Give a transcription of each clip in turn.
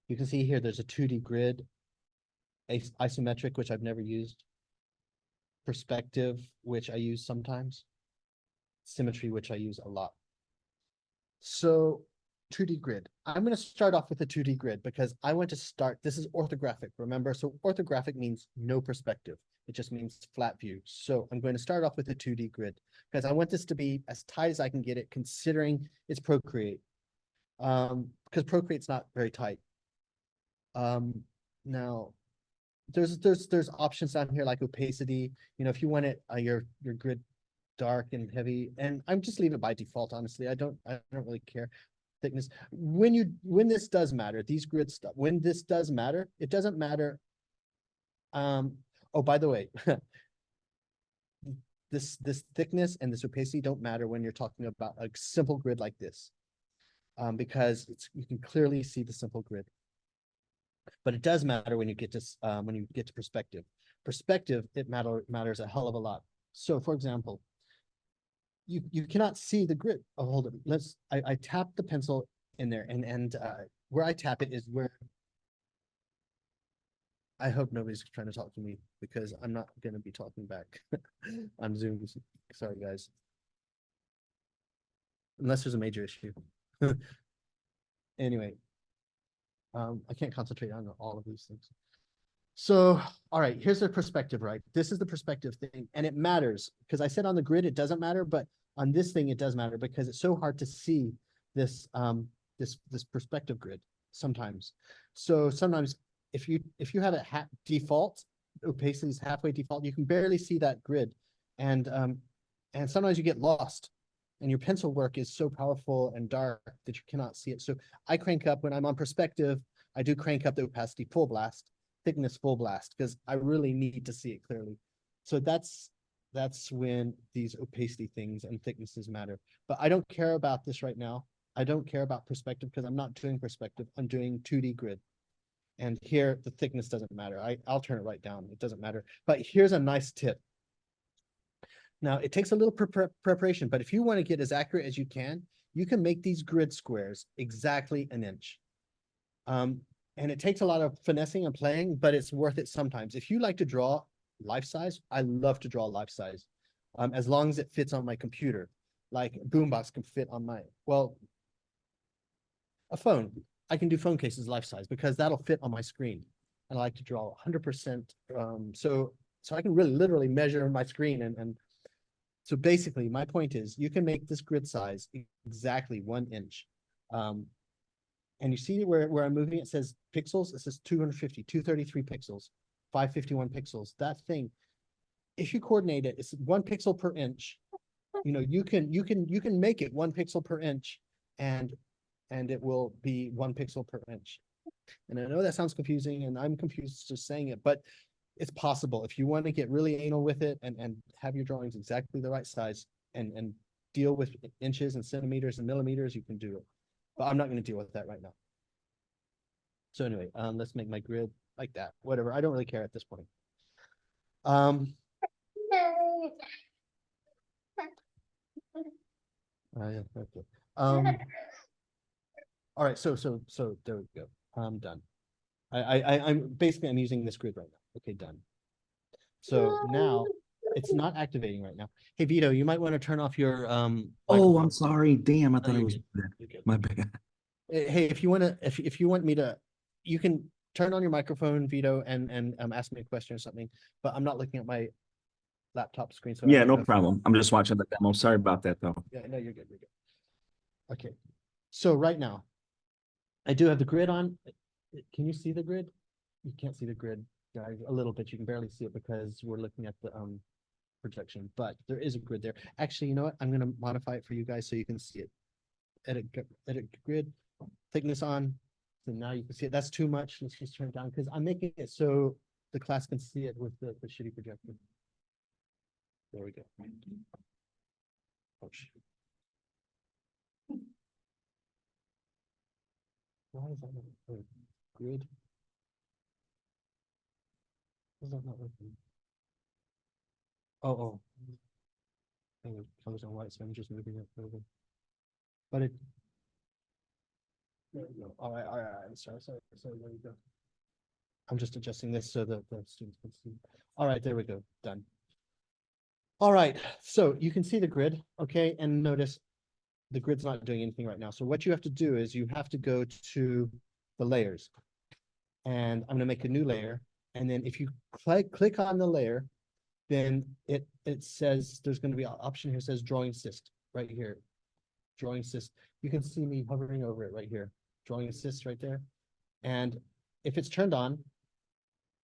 You can see here there's a 2D grid, isometric, which I've never used, perspective, which I use sometimes, symmetry, which I use a lot. So 2D grid. I'm going to start off with a 2D grid because I want to start, this is orthographic, remember? So orthographic means no perspective. It just means flat view. So I'm going to start off with a 2D grid because I want this to be as tight as I can get it considering it's Procreate. Because Procreate's not very tight. Now there's options down here like opacity. You know, if you want it your grid dark and heavy, and I'm just leaving it by default, honestly. I don't really care. Thickness. When this does matter, these grid stuff, when this does matter, it doesn't matter. Oh, by the way, this thickness and this opacity don't matter when you're talking about a simple grid like this. Because you can clearly see the simple grid. But it does matter when you get to perspective. Perspective, it matters a hell of a lot. So for example, you cannot see the grid. Oh, hold on. I tap the pencil in there, and where I tap it is where I hope nobody's trying to talk to me because I'm not gonna be talking back on Zoom. Sorry guys. Unless there's a major issue. Anyway, I can't concentrate on all of these things. So, all right, here's the perspective, right? This is the perspective thing, and it matters because I said on the grid it doesn't matter, but on this thing it does matter because it's so hard to see this this perspective grid sometimes. So sometimes if you have it default, opacity is halfway default, you can barely see that grid, and sometimes you get lost. And your pencil work is so powerful and dark that you cannot see it. So I crank up when I'm on perspective, I do crank up the opacity full blast, thickness full blast, because I really need to see it clearly. So that's when these opacity things and thicknesses matter. But I don't care about this right now. I don't care about perspective because I'm not doing perspective. I'm doing 2D grid. And here the thickness doesn't matter. I'll turn it right down. It doesn't matter. But here's a nice tip. Now, it takes a little preparation, but if you want to get as accurate as you can make these grid squares exactly an inch. And it takes a lot of finessing and playing, but it's worth it sometimes. If you like to draw life size, I love to draw life size, as long as it fits on my computer. Like Boombox can fit on my, well, a phone. I can do phone cases life size because that'll fit on my screen. And I like to draw 100%. So I can really literally measure my screen and so basically, my point is you can make this grid size exactly 1 inch. And you see where I'm moving, it says pixels, it says 250, 233 pixels, 551 pixels. That thing, if you coordinate it, it's 1 pixel per inch. You know, you can make it 1 pixel per inch and it will be 1 pixel per inch. And I know that sounds confusing and I'm confused just saying it, but it's possible. If you want to get really anal with it and have your drawings exactly the right size and deal with inches and centimeters and millimeters, you can do it. But I'm not going to deal with that right now. So anyway, let's make my grid like that. Whatever. I don't really care at this point. Yeah, okay. All right. So there we go. I'm done. I'm basically I'm using this grid right now. Okay, done. So now it's not activating right now. Hey Vito, you might want to turn off your Oh, I'm sorry. Damn, I thought it was my bad. Hey, if you want to, if you want me to, you can turn on your microphone, Vito, and ask me a question or something. But I'm not looking at my laptop screen, so I Yeah, don't no know if, problem. I'm just watching the demo. Sorry about that, though. yeah, no, you're good. You're good. Okay, so right now, I do have the grid on. Can you see the grid? You can't see the grid, guys. A little bit. You can barely see it because we're looking at the projection, but there is a grid there. Actually, you know what? I'm going to modify it for you guys so you can see it. Edit grid, thickness on. So now you can see it. That's too much. Let's just turn it down because I'm making it so the class can see it with the shitty projector. There we go. Oh, shoot. Why is that not working? Grid? Is that not working? Oh. I think it colors on white, so I'm just moving it over. But There we go. All right. Sorry. There we go. I'm just adjusting this so that the students can see. All right, there we go. Done. All right, so you can see the grid, okay? And notice the grid's not doing anything right now. So what you have to do is you have to go to the layers. And I'm gonna make a new layer. And then if you click on the layer, then it says there's gonna be an option here says drawing assist right here. Drawing assist. You can see me hovering over it right here. Drawing assist right there. And if it's turned on,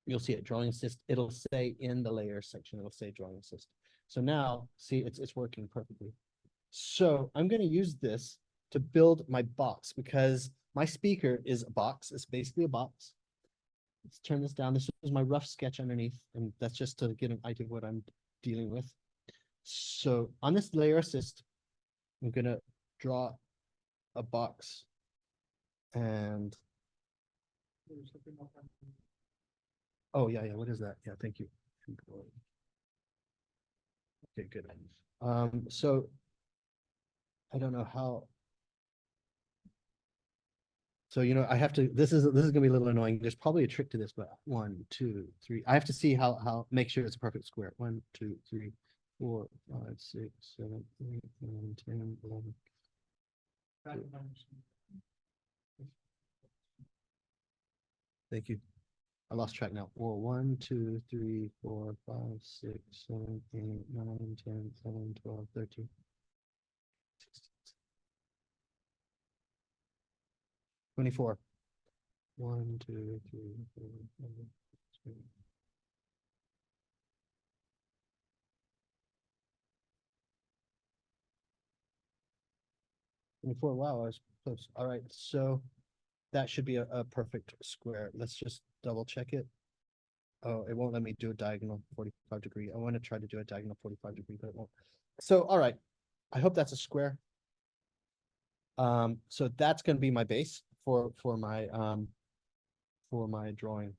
you'll see it drawing assist. It'll say in the layer section, it'll say drawing assist. So now see it's working perfectly. So I'm going to use this to build my box because my speaker is a box. It's basically a box. Let's turn this down. This is my rough sketch underneath, and that's just to get an idea of what I'm dealing with. So on this layer assist, I'm going to draw a box and oh yeah, what is that? Yeah, thank you. Okay, good. So I don't know how. So I have to. This is gonna be a little annoying. There's probably a trick to this, but 1, 2, 3. I have to see how make sure it's a perfect square. 1, 2, 3, 4, 5, 6, 7, 8, 9, 10, 11. Thank you. I lost track now. 1, 2, 3, 4, 5, 6, 7, 8, 9, 10, 11, 12, 13. 24. 1, 2, 3, 4, 5, 6. 24. Wow, I was close. All right, so that should be a perfect square. Let's just double check it. Oh, it won't let me do a diagonal 45 degree. I want to try to do a diagonal 45 degree, but it won't. So, all right. I hope that's a square. So that's going to be my base for my drawing.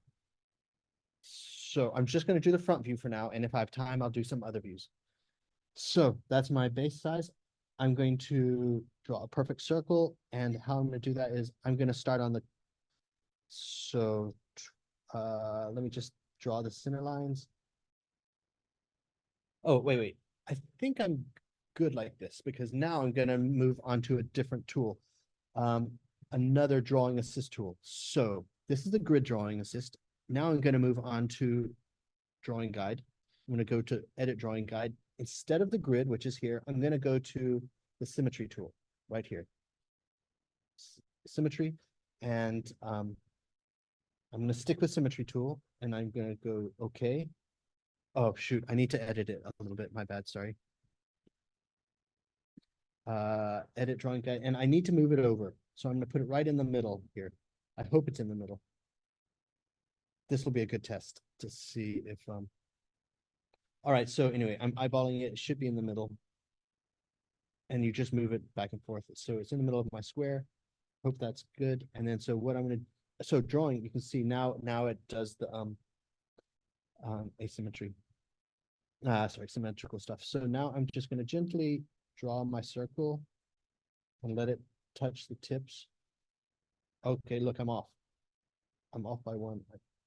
So I'm just going to do the front view for now, and if I have time, I'll do some other views. So that's my base size. I'm going to draw a perfect circle, and how I'm going to do that is I'm going to start on the. So, let me just draw the center lines. Oh, wait. I think I'm good like this because now I'm going to move on to a different tool. Another drawing assist tool. So this is the grid drawing assist. Now I'm going to move on to drawing guide. I'm going to go to edit drawing guide. Instead of the grid, which is here, I'm going to go to the symmetry tool right here. Symmetry. And I'm going to stick with symmetry tool and I'm going to go okay. Oh, shoot. I need to edit it a little bit. My bad. Sorry. Edit drawing guide. And I need to move it over. So I'm going to put it right in the middle here. I hope it's in the middle. This will be a good test to see if, all right. So anyway, I'm eyeballing it. It should be in the middle. And you just move it back and forth. So it's in the middle of my square. Hope that's good. And then, so what I'm going to, so drawing, you can see now it does the, asymmetry. Sorry, symmetrical stuff. So now I'm just going to gently draw my circle and let it touch the tips. Okay, look, I'm off. I'm off by 1.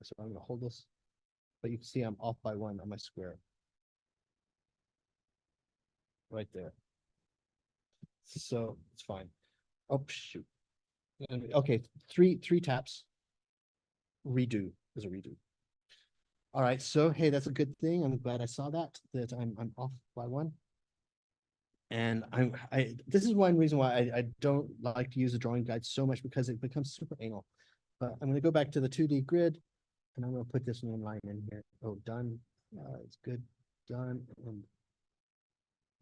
So I'm going to hold this, but you can see I'm off by 1 on my square. Right there. So it's fine. Oh, shoot. Okay, three taps. Redo is a redo. All right, so hey, that's a good thing. I'm glad I saw that I'm off by 1. And this is one reason why I don't like to use the drawing guide so much because it becomes super anal. But I'm going to go back to the 2D grid and I'm going to put this one line in here. Oh, done. It's good. Done. And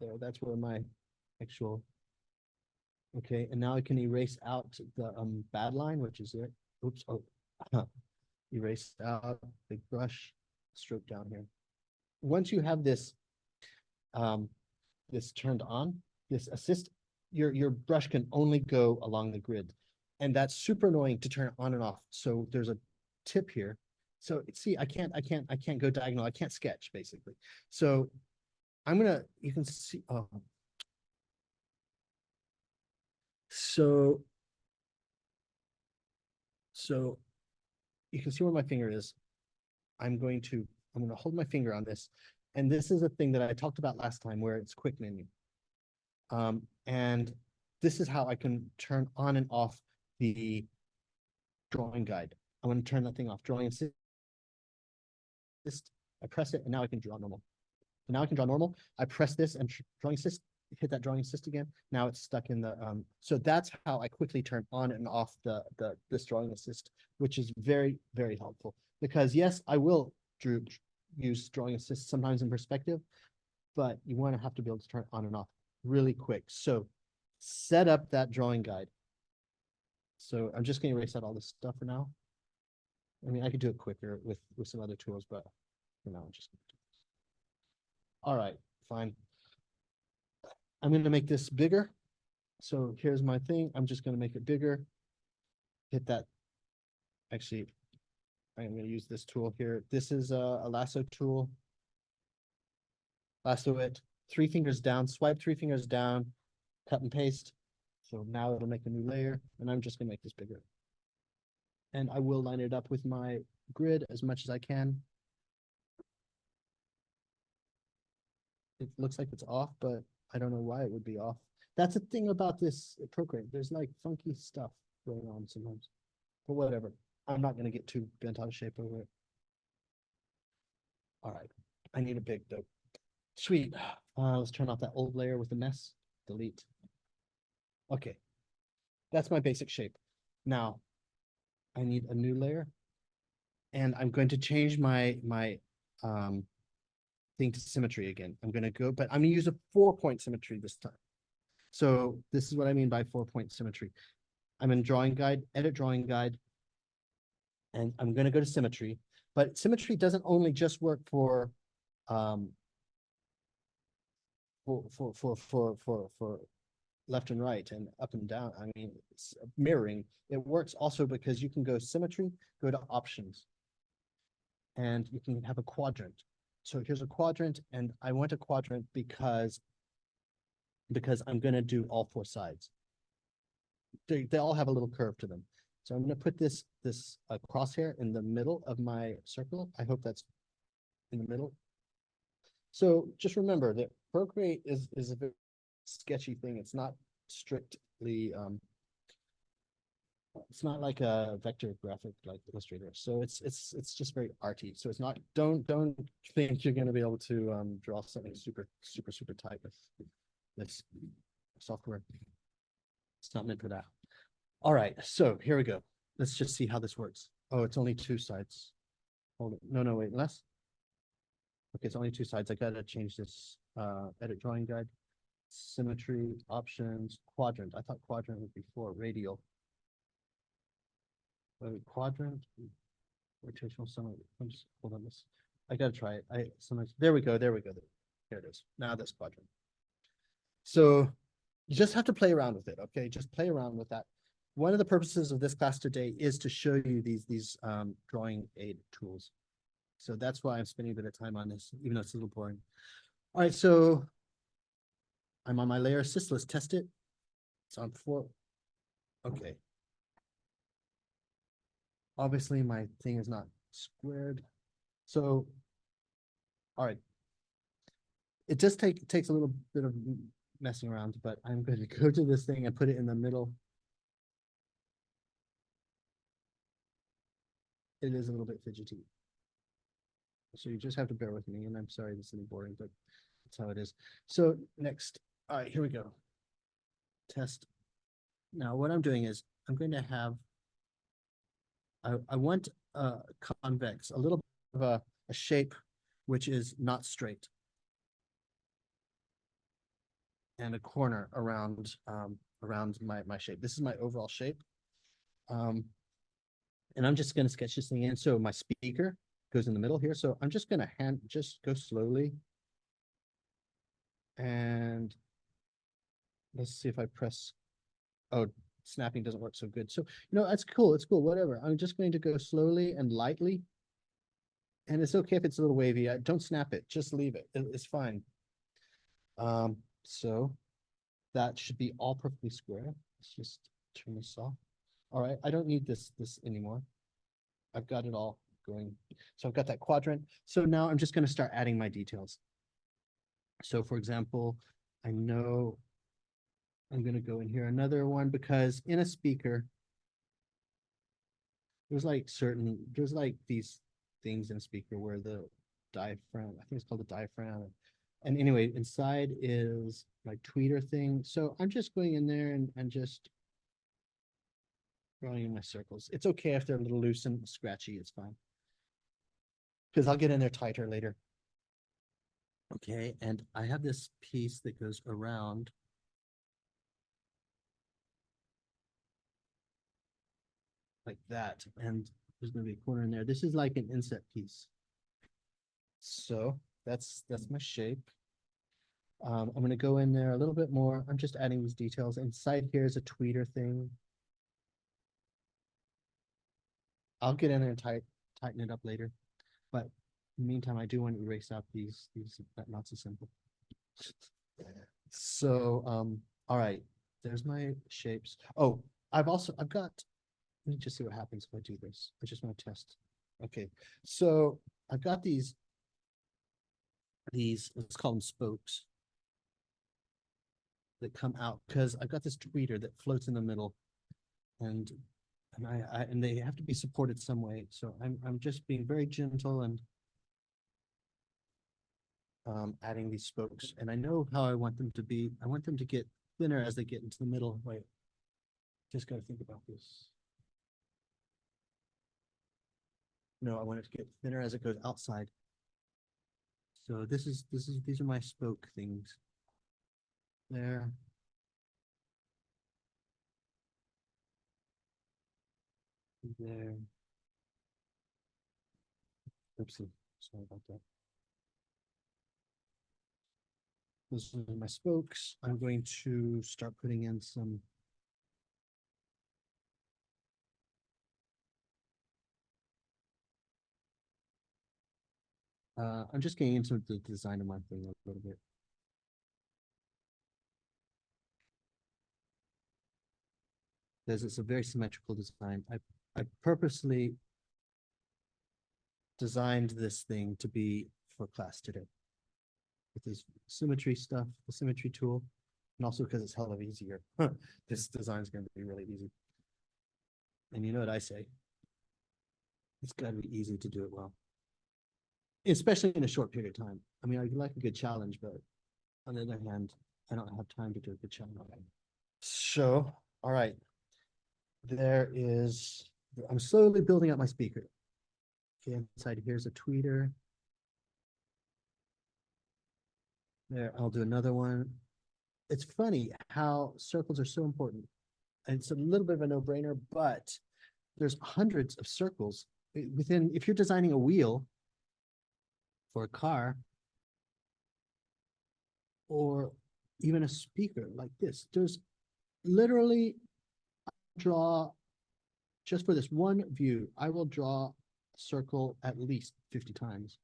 there, that's where my actual. Okay, and now I can erase out the bad line, which is it. Oops. Oh, erase out, big brush, stroke down here. Once you have this this turned on, this assist, your brush can only go along the grid. And that's super annoying to turn it on and off. So there's a tip here. So see, I can't go diagonal. I can't sketch basically. So you can see, oh. So So you can see where my finger is. I'm going to hold my finger on this. And this is a thing that I talked about last time where it's quick menu. And this is how I can turn on and off the drawing guide. I'm going to turn that thing off. Drawing assist. I press it and now I can draw normal. So now I can draw normal. I press this and drawing assist, hit that drawing assist again. Now it's stuck in the so that's how I quickly turn on and off this drawing assist, which is very, very helpful. Because yes, I will use drawing assist sometimes in perspective, but you want to have to be able to turn it on and off really quick. So set up that drawing guide. So I'm just going to erase out all this stuff for now. I mean, I could do it quicker with some other tools, but for now, I'm just going to do this. All right, fine. I'm going to make this bigger. So here's my thing. I'm just going to make it bigger. Hit that. Actually, I'm going to use this tool here. This is a lasso tool. Lasso it, 3 fingers down, swipe 3 fingers down, cut and paste. So now it'll make a new layer, and I'm just going to make this bigger. And I will line it up with my grid as much as I can. It looks like it's off, but I don't know why it would be off. That's the thing about this Procreate. There's like funky stuff going on sometimes. But whatever. I'm not going to get too bent out of shape over it. All right. I need a big though. Sweet. Let's turn off that old layer with the mess. Delete. Okay. That's my basic shape. Now, I need a new layer. And I'm going to change my thing to symmetry again. I'm going to go, but I'm going to use a 4-point symmetry this time. So this is what I mean by 4-point symmetry. I'm in drawing guide, edit drawing guide, and I'm going to go to symmetry. But symmetry doesn't only just work for left and right and up and down. I mean, it's mirroring. It works also because you can go symmetry, go to options, and you can have a quadrant. So here's a quadrant, and I want a quadrant because I'm going to do all 4 sides. They all have a little curve to them. So I'm going to put this crosshair in the middle of my circle. I hope that's in the middle. So just remember that Procreate is a very sketchy thing. It's not strictly it's not like a vector graphic like Illustrator. So it's just very arty. So it's not, don't think you're going to be able to draw something super tight with this software. It's not meant for that. All right, so here we go. Let's just see how this works. Oh, it's only 2 sides. Hold it. No, wait, less. Okay, it's only 2 sides. I gotta change this. Edit drawing guide, symmetry, options, quadrant. I thought quadrant would be 4, radial. Wait, quadrant, rotational summary. I'm just hold on this. I gotta try it. There we go. There it is. Now this quadrant. So you just have to play around with it, okay? Just play around with that. One of the purposes of this class today is to show you these drawing aid tools. So that's why I'm spending a bit of time on this, even though it's a little boring. All right, so I'm on my layer assist. Let's test it. It's on 4. Okay. Obviously, my thing is not squared. So, all right. It just takes a little bit of messing around, but I'm going to go to this thing and put it in the middle. It is a little bit fidgety. So you just have to bear with me, and I'm sorry this is a little boring, but that's how it is. So next, all right, here we go. Test. Now what I'm doing is I'm going to have, I want convex, a little bit of a shape which is not straight. And a corner around my shape. This is my overall shape. And I'm just going to sketch this thing in. So my speaker goes in the middle here. So I'm just going to just go slowly. And let's see if I press. Oh, snapping doesn't work so good. So, that's cool. It's cool. Whatever. I'm just going to go slowly and lightly. And it's okay if it's a little wavy. Don't snap it. Just leave it. It's fine. So that should be all perfectly square. Let's just turn this off. All right, I don't need this anymore. I've got it all going. So I've got that quadrant. So now I'm just going to start adding my details. So for example, I know I'm going to go in here another one because in a speaker, there's like these things in a speaker where the diaphragm, I think it's called the diaphragm. And anyway, inside is my tweeter thing. So I'm just going in there and just drawing in my circles. It's okay if they're a little loose and scratchy, it's fine. Because I'll get in there tighter later. Okay, and I have this piece that goes around. Like that, and there's gonna be a corner in there. This is like an inset piece. So that's my shape. I'm gonna go in there a little bit more. I'm just adding these details. Inside here is a tweeter thing. I'll get in there and tighten it up later. But in the meantime, I do want to erase out these not so simple. So all right, there's my shapes. Oh, I've got, let me just see what happens if I do this. I just want to test. Okay, so I've got these, let's call them spokes that come out because I've got this tweeter that floats in the middle, and and they have to be supported some way. So I'm just being very gentle and adding these spokes, and I know how I want them to be. I want them to get thinner as they get into the middle. Wait, just got to think about this. No, I want it to get thinner as it goes outside. So these are my spoke things. There. There. Oopsie, sorry about that. Those are my spokes. I'm going to start putting in some I'm just getting into the design of my thing a little bit. Because it's a very symmetrical design. I purposely designed this thing to be for class today. With this symmetry stuff, the symmetry tool, and also because it's hell of easier. This design is going to be really easy. And you know what I say? It's got to be easy to do it well. Especially in a short period of time. I mean, I like a good challenge, but on the other hand, I don't have time to do a good challenge. So, all right. I'm slowly building up my speaker. Okay, inside here's a tweeter. There, I'll do another one. It's funny how circles are so important. And it's a little bit of a no-brainer, but there's hundreds of circles within, if you're designing a wheel for a car, or even a speaker like this, there's literally, draw, just for this one view, I will draw a circle at least 50 times.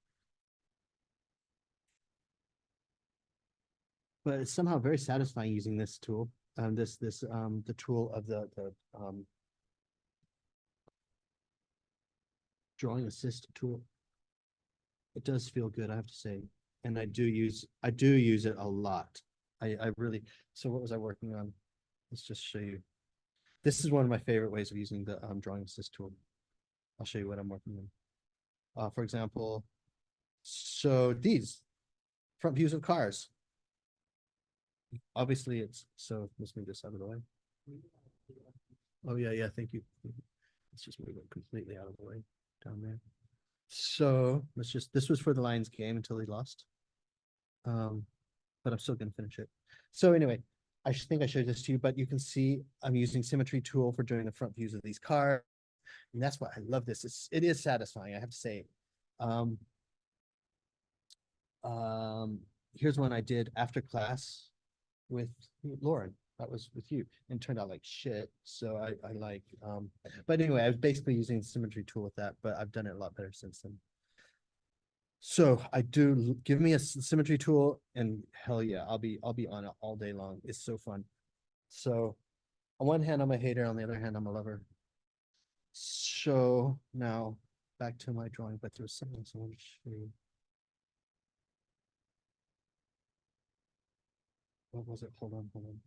But it's somehow very satisfying using this tool. The tool of the drawing assist tool. It does feel good, I have to say, and I do use it a lot. I really. So what was I working on? Let's just show you. This is one of my favorite ways of using the drawing assist tool. I'll show you what I'm working on. For example, so these front views of cars. Obviously, let's move this out of the way. Oh yeah, thank you. Let's just move it completely out of the way down there. So this was for the Lions game until he lost. But I'm still gonna finish it. So anyway, I think I showed this to you, but you can see I'm using symmetry tool for doing the front views of these cars. And that's why I love this. It is satisfying, I have to say. Here's one I did after class with Lauren. That was with you, and turned out like shit. So I like, but anyway, I was basically using the symmetry tool with that, but I've done it a lot better since then. So I do, give me a symmetry tool and hell yeah, I'll be on it all day long. It's so fun. So on one hand, I'm a hater. On the other hand, I'm a lover. So now back to my drawing, but there was something else I wanted to show you. What was it? Hold on, hold on.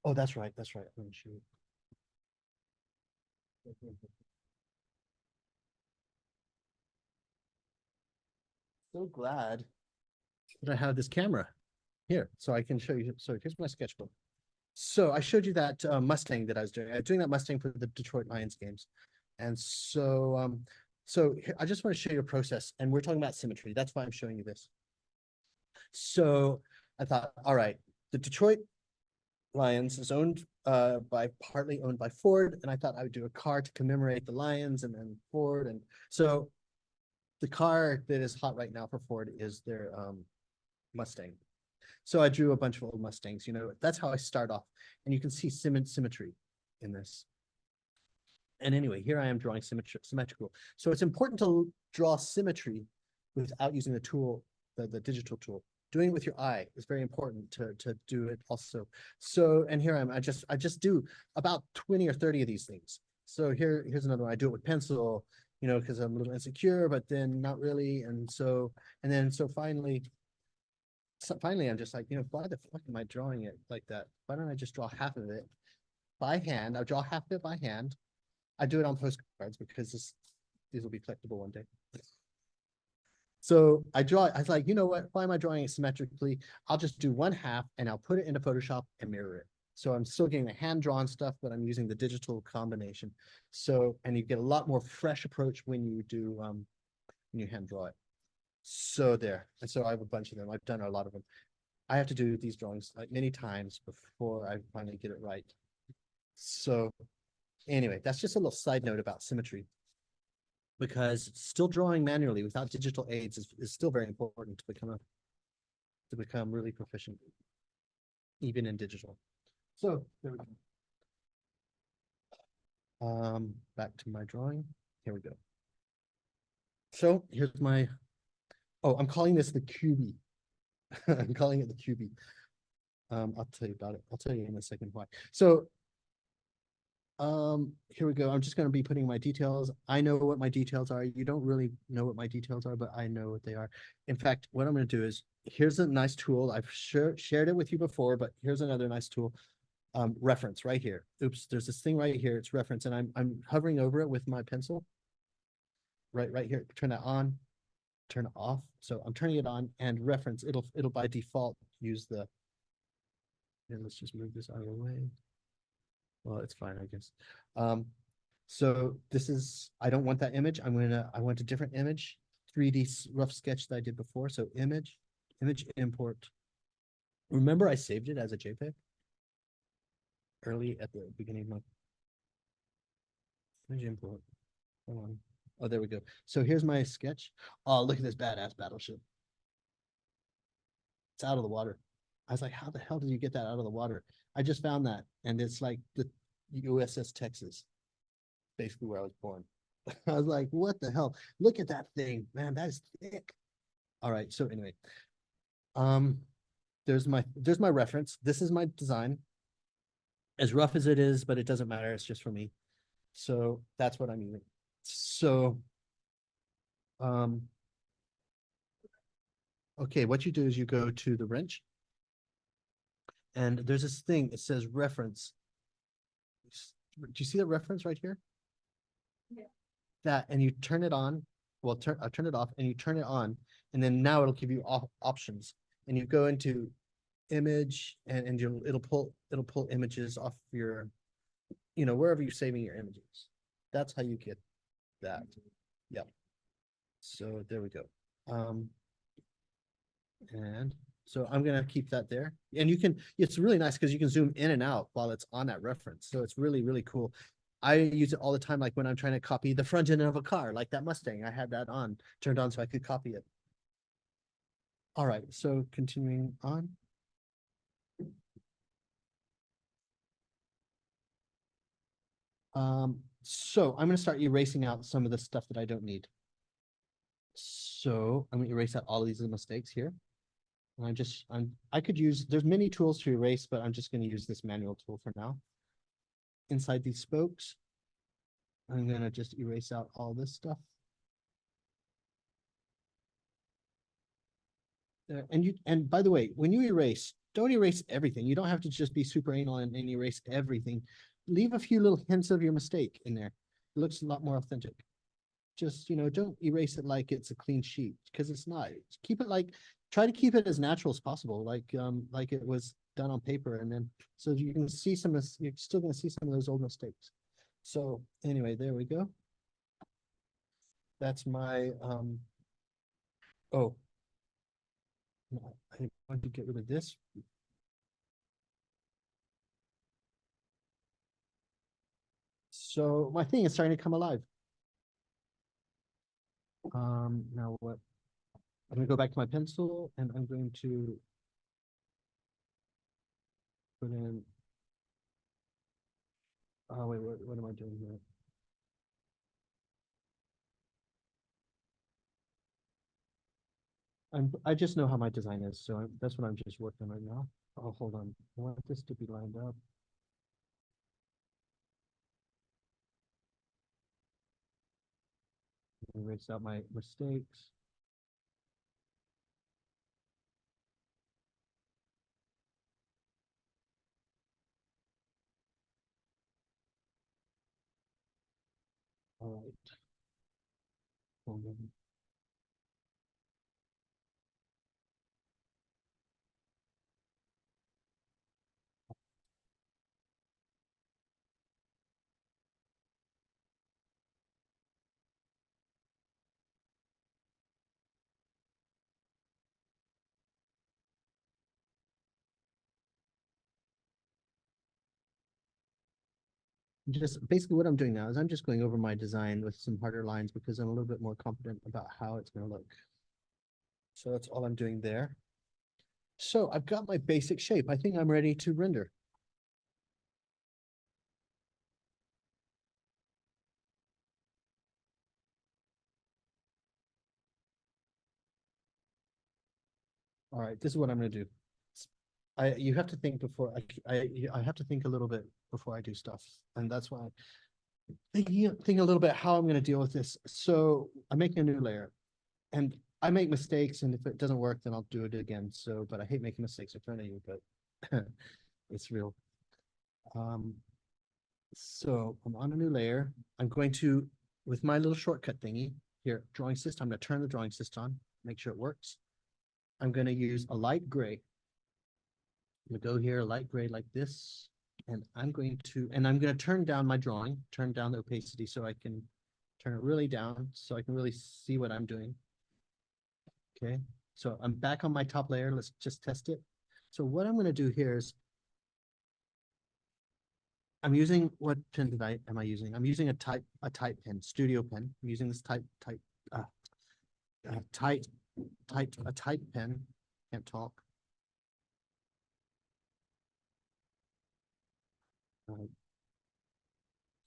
Oh, that's right, that's right. I'm gonna show you. So glad that I have this camera here, so I can show you. So here's my sketchbook. So I showed you that Mustang that I was doing. I was doing that Mustang for the Detroit Lions games. And so I just want to show you a process, and we're talking about symmetry. That's why I'm showing you this. So I thought, all right, the Detroit Lions is partly owned by Ford, and I thought I would do a car to commemorate the Lions and then Ford. And so the car that is hot right now for Ford is their Mustang. So I drew a bunch of old Mustangs, that's how I start off. And you can see symmetry in this. And anyway, here I am drawing symmetrical. So it's important to draw symmetry without using the tool, the digital tool. Doing it with your eye is very important to do it also. So, and here I just do about 20 or 30 of these things. So here's another one. I do it with pencil, because I'm a little insecure, but then not really. And so finally, I'm just like, why the fuck am I drawing it like that? Why don't I just draw half of it by hand? I'll draw half of it by hand. I do it on postcards because these will be collectible one day. So I was like, you know what? Why am I drawing it symmetrically? I'll just do one half and I'll put it into Photoshop and mirror it. So I'm still getting the hand-drawn stuff, but I'm using the digital combination. So, and you get a lot more fresh approach when you do, when you hand draw it. So there. And so I have a bunch of them. I've done a lot of them. I have to do these drawings like many times before I finally get it right. So anyway, that's just a little side note about symmetry, because still drawing manually without digital aids is still very important to become really proficient, even in digital. So there we go. Back to my drawing. Here we go. So here's I'm calling this the QB. I'm calling it the QB. I'll tell you about it. I'll tell you in a second why. So here we go. I'm just going to be putting my details. I know what my details are. You don't really know what my details are, but I know what they are. In fact, what I'm going to do is, here's a nice tool. I've shared it with you before, but here's another nice tool. Reference right here. Oops, there's this thing right here. It's reference, and I'm hovering over it with my pencil. Right here. Turn that on, turn it off. So I'm turning it on, and reference. It'll by default use the. And let's just move this out of the way. Well, it's fine, I guess. So this is, I don't want that image. I want a different image, 3D rough sketch that I did before. So image import. Remember I saved it as a JPEG early at the beginning of my image import. Hold on. Oh, there we go. So here's my sketch. Oh, look at this badass battleship. It's out of the water. I was like, how the hell did you get that out of the water? I just found that, and it's like the USS Texas, basically where I was born. I was like, what the hell? Look at that thing, man. That is thick. All right. So anyway, there's my reference. This is my design. As rough as it is, but it doesn't matter. It's just for me. So that's what I'm using. So, okay, what you do is you go to the wrench, and there's this thing. It says reference. Do you see the reference right here? Yeah. That, and you turn it on. Well, I turn it off, and you turn it on, and then now it'll give you options, and you go into image, and it'll pull images off your, wherever you're saving your images. That's how you get that. Yep. So there we go. And so I'm gonna keep that there, and it's really nice because you can zoom in and out while it's on that reference. So it's really, really cool. I use it all the time, like when I'm trying to copy the front end of a car, like that Mustang. I had that turned on so I could copy it. All right, so continuing on. So I'm gonna start erasing out some of the stuff that I don't need. So I'm gonna erase out all of these mistakes here. And I could use, there's many tools to erase, but I'm just gonna use this manual tool for now. inside these spokes. I'm gonna just erase out all this stuff. There, and by the way, when you erase, don't erase everything. You don't have to just be super anal and erase everything. Leave a few little hints of your mistake in there. It looks a lot more authentic. Just, don't erase it like it's a clean sheet, because it's not. Keep it try to keep it as natural as possible, like it was done on paper, and then so you can see you're still gonna see some of those old mistakes. So anyway, there we go. That's my oh, no, I want to get rid of this. So my thing is starting to come alive. Now what? I'm gonna go back to my pencil and I'm going to put in. Oh wait, what am I doing here? I just know how my design is, so that's what I'm just working on right now. Oh, hold on. I want this to be lined up. Erase out my mistakes. All right. Hold on. Just basically what I'm doing now is I'm just going over my design with some harder lines because I'm a little bit more confident about how it's going to look. So that's all I'm doing there. So I've got my basic shape. I think I'm ready to render. All right, this is what I'm going to do. You have to think before I have to think a little bit before I do stuff, and that's why think a little bit how I'm going to deal with this. So I'm making a new layer, and I make mistakes, and if it doesn't work, then I'll do it again. So, but I hate making mistakes in front of you, but it's real. So I'm on a new layer. I'm going to, with my little shortcut thingy here, drawing system. I'm going to turn the drawing system on, make sure it works. I'm going to use a light gray. I'm going to go here, light gray like this. And I'm going to turn down my drawing, turn down the opacity so I can turn it really down so I can really see what I'm doing. Okay, so I'm back on my top layer. Let's just test it. So what I'm going to do here is I'm using, what pen am I using? I'm using a type pen, studio pen. I'm using this type pen. Can't talk.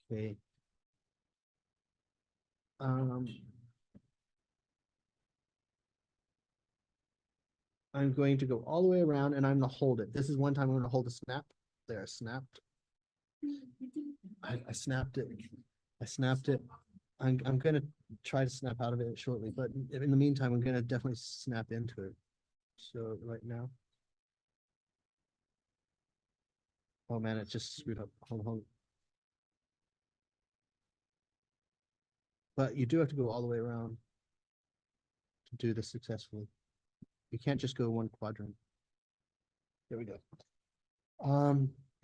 Okay. I'm going to go all the way around and I'm gonna hold it. This is one time I'm gonna hold a snap. There, snapped. I snapped it. I snapped it. I'm gonna try to snap out of it shortly, but in the meantime, I'm gonna definitely snap into it. So right now. Oh man, it just screwed up. Hold on. But you do have to go all the way around to do this successfully. You can't just go one quadrant. There we go.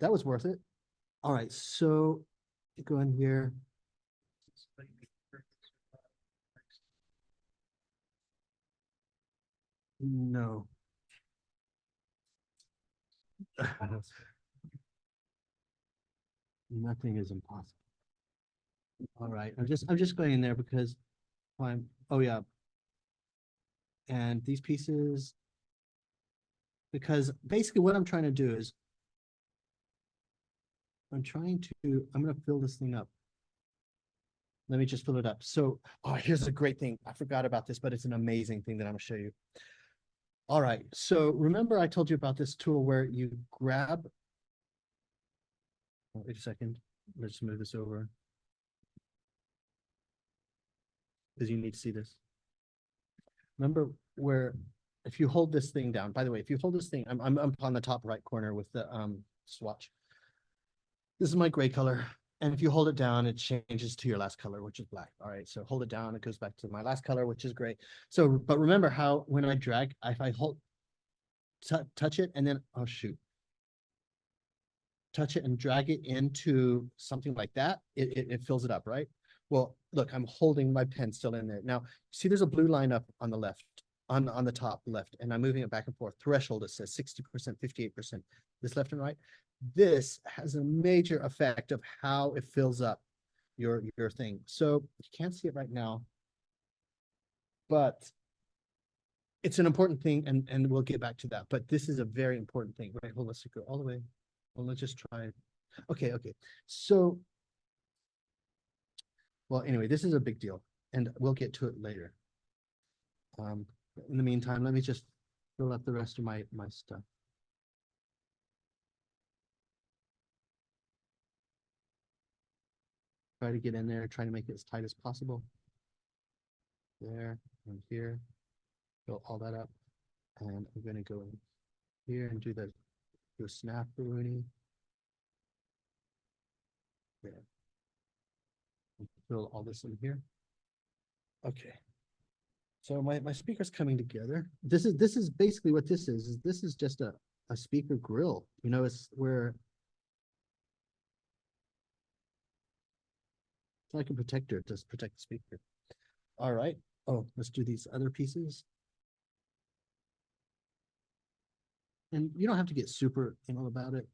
That was worth it. All right, so go in here. No. Nothing is impossible. All right, I'm just going in there because oh yeah. And these pieces, because basically what I'm trying to do is I'm gonna fill this thing up. Let me just fill it up. So, oh, here's a great thing. I forgot about this, but it's an amazing thing that I'm gonna show you. All right, so remember I told you about this tool where you grab, oh, wait a second. let's move this over. Because you need to see this. Remember where, if you hold this thing down, by the way, if you hold this thing, I'm up on the top right corner with the swatch. This is my gray color. And if you hold it down, it changes to your last color, which is black. All right, so hold it down, it goes back to my last color, which is gray. So, but remember how when I drag, if I hold, touch it, and then, oh shoot. Touch it and drag it into something like that, it fills it up, right? Well, look, I'm holding my pen still in there. Now, see there's a blue line up on the left, on the top left, and I'm moving it back and forth. Threshold, it says 60%, 58%. This left and right. This has a major effect of how it fills up your thing. So you can't see it right now, but it's an important thing, and we'll get back to that. But this is a very important thing. Right, hold on, let's go all the way. Well, let's just try it. Okay, okay. So, well, anyway, this is a big deal, and we'll get to it later. In the meantime, let me just fill up the rest of my stuff. Try to get in there, try to make it as tight as possible. There and here, fill all that up, and I'm going to go in here and do a snap Rooney. There. Fill all this in here. Okay. So my speaker's coming together. This is basically what this is. This is just a speaker grill. You know, it's where it's like a protector to protect the speaker. All right. Oh, let's do these other pieces. And you don't have to get super anal about it.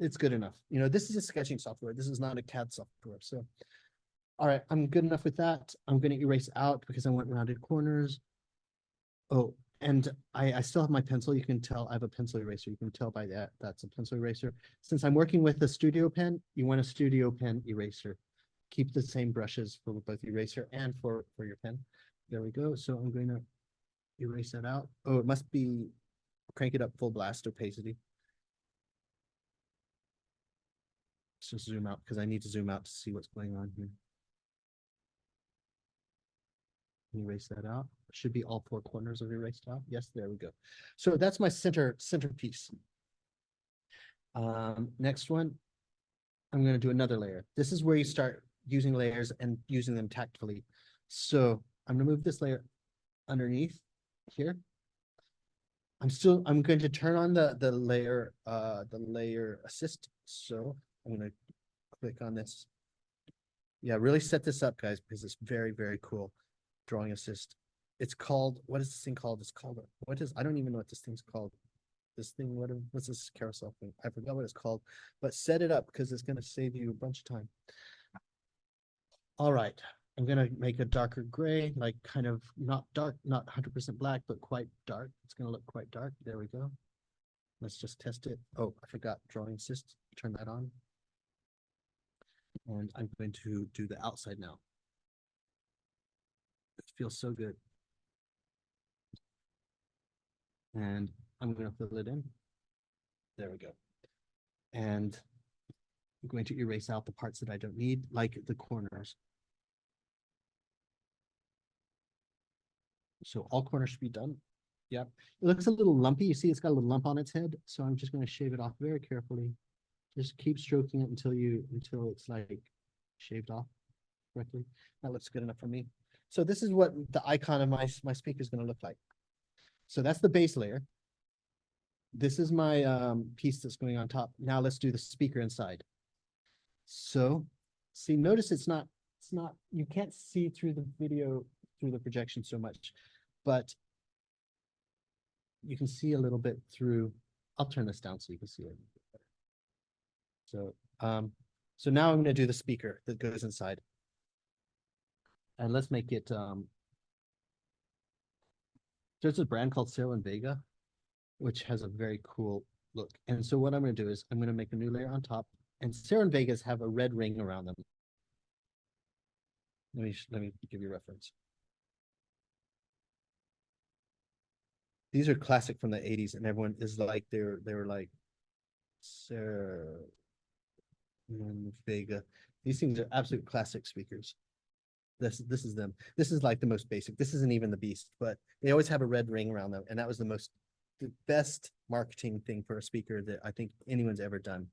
It's good enough. You know, this is a sketching software. This is not a CAD software. So, all right, I'm good enough with that. I'm going to erase out because I want rounded corners. Oh, and I still have my pencil. You can tell I have a pencil eraser. You can tell by that, that's a pencil eraser. Since I'm working with a studio pen, you want a studio pen eraser. Keep the same brushes for both eraser and for your pen. There we go. So I'm going to erase that out. Oh, it must be, crank it up full blast opacity. Let's just zoom out because I need to zoom out to see what's going on here. Erase that out. Should be all four corners of erased out. Yes, there we go. So that's my centerpiece. Next one, I'm going to do another layer. This is where you start using layers and using them tactfully. So I'm going to move this layer underneath here. I'm going to turn on the layer assist. So I'm going to click on this. Yeah, really set this up, guys, because it's very, very cool. Drawing assist. It's called, what is this thing called? It's called, I don't even know what this thing's called. This thing, what's this carousel thing? I forgot what it's called, but set it up because it's going to save you a bunch of time. All right, I'm going to make a darker gray, like kind of not dark, not 100% black, but quite dark. It's going to look quite dark. There we go. Let's just test it. Oh, I forgot drawing assist. Turn that on. And I'm going to do the outside now. It feels so good. And I'm going to fill it in. There we go. And I'm going to erase out the parts that I don't need, like the corners. So all corners should be done. Yep. It looks a little lumpy. You see it's got a little lump on its head. So I'm just going to shave it off very carefully. Just keep stroking it until it's like shaved off correctly. That looks good enough for me. So this is what the icon of my speaker is going to look like. So that's the base layer. This is my piece that's going on top. Now let's do the speaker inside. So see, notice it's not, you can't see through the video, through the projection so much, but you can see a little bit through. I'll turn this down so you can see it. So, so now I'm going to do the speaker that goes inside. And let's make it, there's a brand called Sarah and Vega, which has a very cool look. And so what I'm going to do is I'm going to make a new layer on top, and Sarah and Vegas have a red ring around them. Let me give you a reference. These are classic from the 80s, and everyone is like they were like Sarah and Vega. These things are absolute classic speakers. This is them. This is like the most basic. This isn't even the beast, but they always have a red ring around them, and that was the best marketing thing for a speaker that I think anyone's ever done.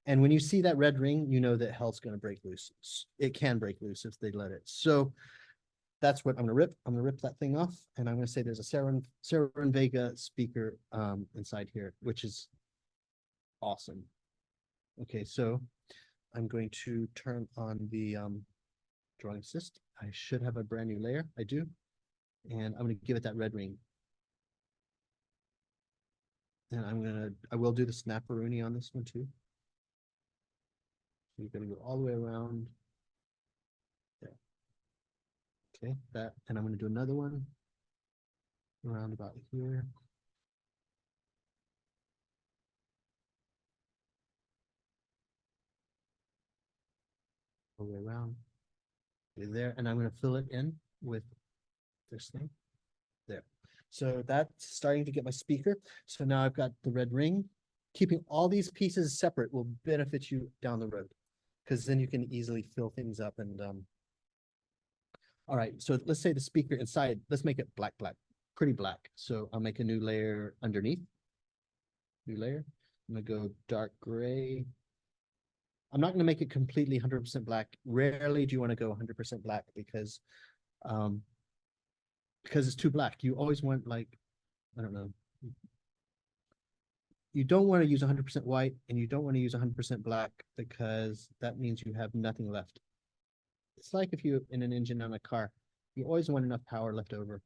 And when you see that red ring, you know that hell's going to break loose. It can break loose if they let it. So that's what I'm gonna rip. I'm gonna rip that thing off, and I'm gonna say there's a Sarah and Vega speaker inside here, which is awesome. Okay, so I'm going to turn on the drawing assist. I should have a brand new layer. I do. And I'm gonna give it that red ring. And I will do the snapperoonie on this one too. So you're gonna go all the way around. There. Okay, that, and I'm gonna do another one around about here. All the way around. There, and I'm going to fill it in with this thing there. So that's starting to get my speaker. So now I've got the red ring. Keeping all these pieces separate will benefit you down the road, because then you can easily fill things up. And all right, so let's say the speaker inside, let's make it black, pretty black. So I'll make a new layer underneath. New layer. I'm gonna go dark gray. I'm not going to make it completely 100% black. Rarely do you want to go 100% black because it's too black. You always want, like, I don't know. You don't want to use 100% white, and you don't want to use 100% black, because that means you have nothing left. It's like if you in an engine on a car, you always want enough power left over.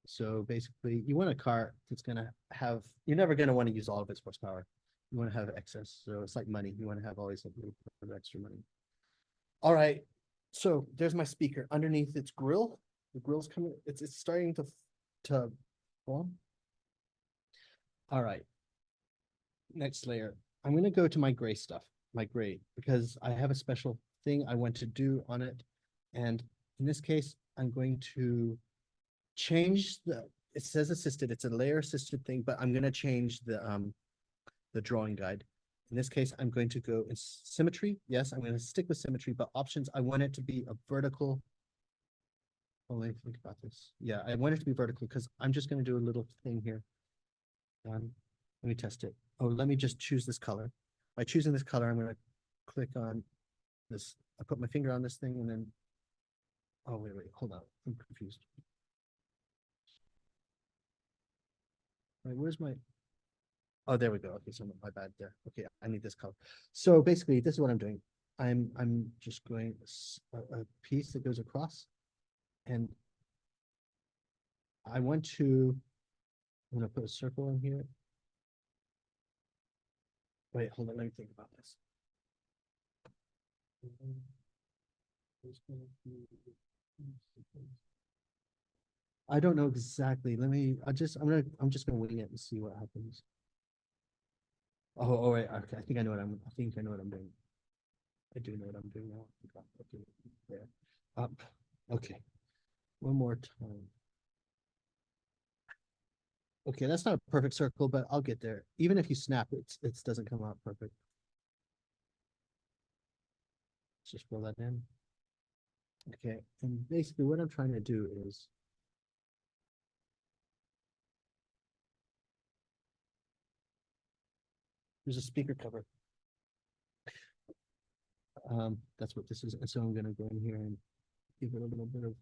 So basically, you want a car that's going to have, you're never going to want to use all of its horsepower. You want to have excess. So it's like money. You want to have always a little bit of extra money. All right. So there's my speaker. Underneath its grill. The grill's coming. It's starting to form. All right. Next layer. I'm going to go to my gray stuff, my gray, because I have a special thing I want to do on it. And in this case, I'm going to change it says assisted. It's a layer assisted thing, but I'm going to change the drawing guide. In this case, I'm going to go in symmetry. Yes, I'm going to stick with symmetry, but options, I want it to be a vertical. Oh, let me think about this. Yeah, I want it to be vertical because I'm just going to do a little thing here. Let me test it. Oh, let me just choose this color. By choosing this color, I'm going to click on this. I put my finger on this thing and then, oh, wait, hold on. I'm confused. All right, where's my, oh, there we go. Okay, so my bad there. Okay, I need this color. So basically, this is what I'm doing. I'm just going a piece that goes across, and I'm gonna put a circle in here. Wait, hold on. Let me think about this. I don't know exactly. I'm just gonna wing it and see what happens. Oh, wait, okay. I think I know what I'm doing. I do know what I'm doing now. Okay, there. Up. Okay. One more time. Okay, that's not a perfect circle, but I'll get there. Even if you snap it, it doesn't come out perfect. Let's just fill that in. Okay, and basically what I'm trying to do is there's a speaker cover. That's what this is. And so I'm gonna go in here and give it a little bit of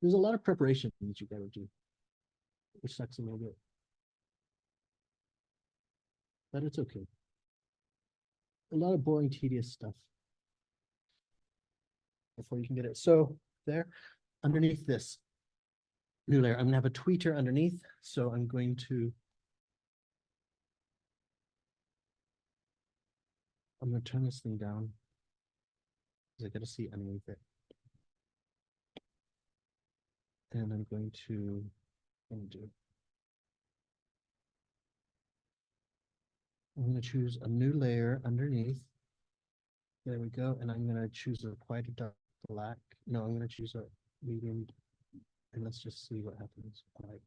there's a lot of preparation that you gotta do, which sucks a little bit. But it's okay. A lot of boring, tedious stuff before you can get it. So there, underneath this new layer, I'm gonna have a tweeter underneath. So I'm going to turn this thing down because I gotta see underneath it. And I'm going to choose a new layer underneath. There we go. And I'm gonna choose a quite a dark black. No, I'm gonna choose a medium. And let's just see what happens. All right.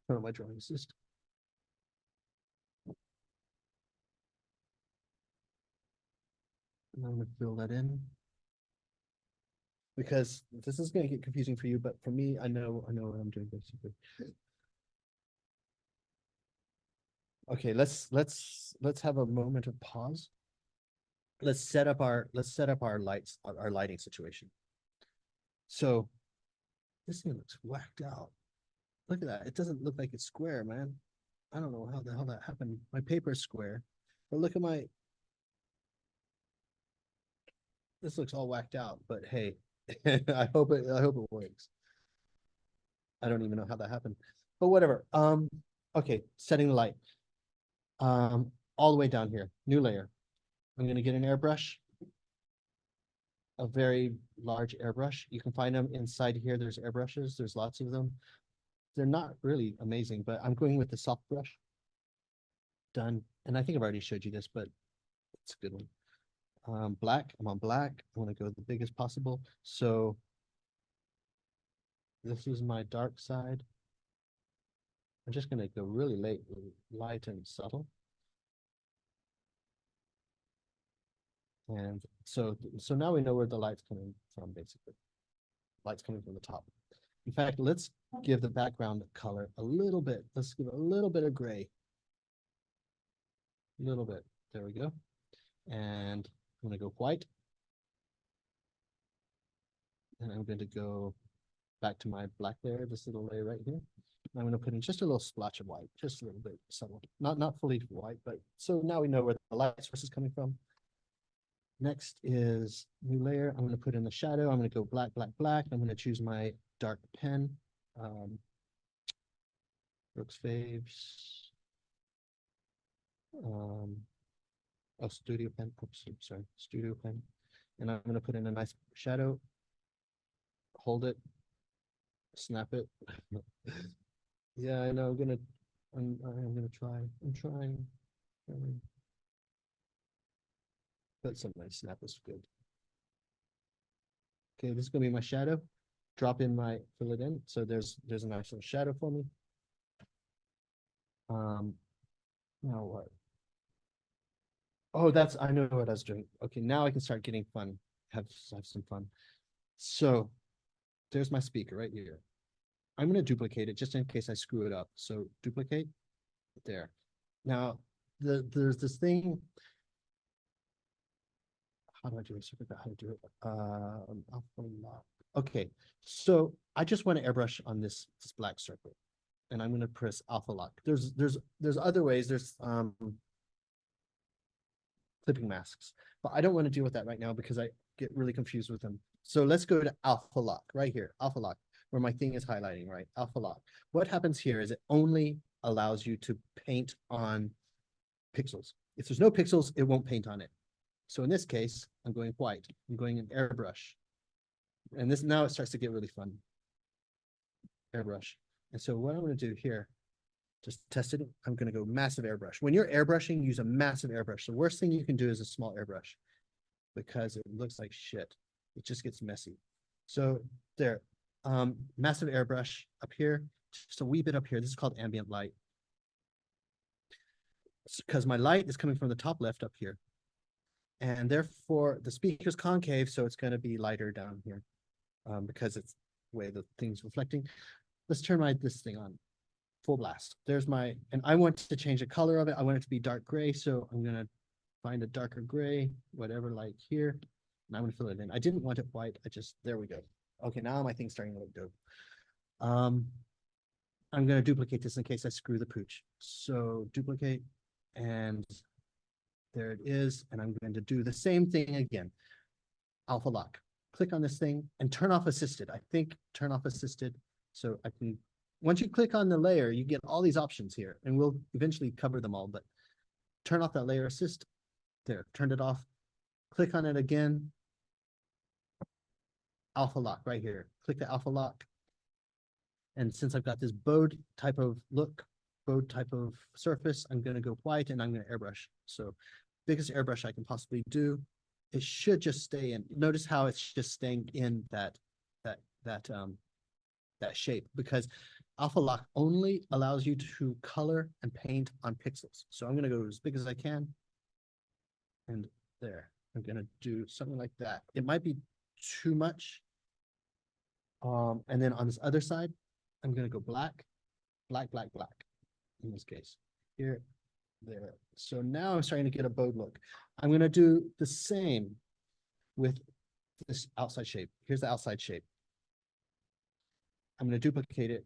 Turn on my drawing assist. And I'm gonna fill that in. Because this is gonna get confusing for you, but for me, I know what I'm doing basically. Okay, let's have a moment of pause. Let's set up our lights, our lighting situation. So this thing looks whacked out. Look at that. It doesn't look like it's square, man. I don't know how the hell that happened. My paper is square, but look at my. This looks all whacked out, but hey, I hope it works. I don't even know how that happened, but whatever. Okay, setting the light. All the way down here, new layer. I'm gonna get an airbrush, a very large airbrush. You can find them inside here. There's airbrushes. There's lots of them. They're not really amazing, but I'm going with the soft brush. Done. And I think I've already showed you this, but it's a good one. Black. I'm on black. I want to go the biggest possible. So this is my dark side. I'm just going to go really light and subtle. And so now we know where the light's coming from, basically. Light's coming from the top. In fact, let's give the background color a little bit. Let's give it a little bit of gray. A little bit. There we go. And I'm going to go white. And I'm going to go back to my black layer, this little layer right here. I'm going to put in just a little splotch of white, just a little bit subtle, not fully white, but so now we know where the light source is coming from. Next is new layer. I'm going to put in the shadow. I'm going to go black, black, black. I'm going to choose my dark pen. Brooks Faves. Studio pen. Oops, sorry, studio pen. And I'm going to put in a nice shadow. Hold it. Snap it. Yeah, I know. I'm gonna try. I'm trying. But some nice snap is good. Okay, this is gonna be my shadow. Drop in my fill it in. So there's a nice little shadow for me. Now what? Oh, I know what I was doing. Okay, now I can start getting fun. Have some fun. So there's my speaker right here. I'm going to duplicate it just in case I screw it up. So duplicate there. Now there's this thing. How do I do it? I forgot how to do it. Okay, so I just want to airbrush on this black circle, and I'm going to press alpha lock. There's other ways. There's clipping masks, but I don't want to deal with that right now because I get really confused with them. So let's go to alpha lock right here, alpha lock, where my thing is highlighting, right? Alpha lock. What happens here is it only allows you to paint on pixels. If there's no pixels, it won't paint on it. So in this case, I'm going white. I'm going in airbrush. And this now it starts to get really fun. Airbrush. And so what I'm going to do here, just test it. I'm going to go massive airbrush. When you're airbrushing, use a massive airbrush. The worst thing you can do is a small airbrush because it looks like shit. It just gets messy. So there, massive airbrush up here, just a wee bit up here. This is called ambient light. Because my light is coming from the top left up here. And therefore the speaker's concave, so it's going to be lighter down here because it's the way the thing's reflecting. Let's turn this thing on. Full blast. There's my, and I want to change the color of it. I want it to be dark gray. So I'm going to find a darker gray, whatever, like here. And I'm going to fill it in. I didn't want it white. There we go. Okay, now my thing's starting to look dope. I'm going to duplicate this in case I screw the pooch. So duplicate, and there it is. And I'm going to do the same thing again. Alpha lock. Click on this thing and turn off assisted. I think turn off assisted. So I can, once you click on the layer, you get all these options here, and we'll eventually cover them all, but turn off that layer assist. There, turned it off. Click on it again. Alpha lock right here. Click the alpha lock. And since I've got this bowed type of look, bowed type of surface, I'm gonna go white and I'm gonna airbrush. So biggest airbrush I can possibly do. It should just stay in. Notice how it's just staying in that shape, because Alpha Lock only allows you to color and paint on pixels. So I'm gonna go as big as I can. And there, I'm gonna do something like that. It might be too much. And then on this other side, I'm gonna go black, black, black, black, in this case, here, there. So now I'm starting to get a bowed look. I'm gonna do the same with this outside shape. Here's the outside shape. I'm gonna duplicate it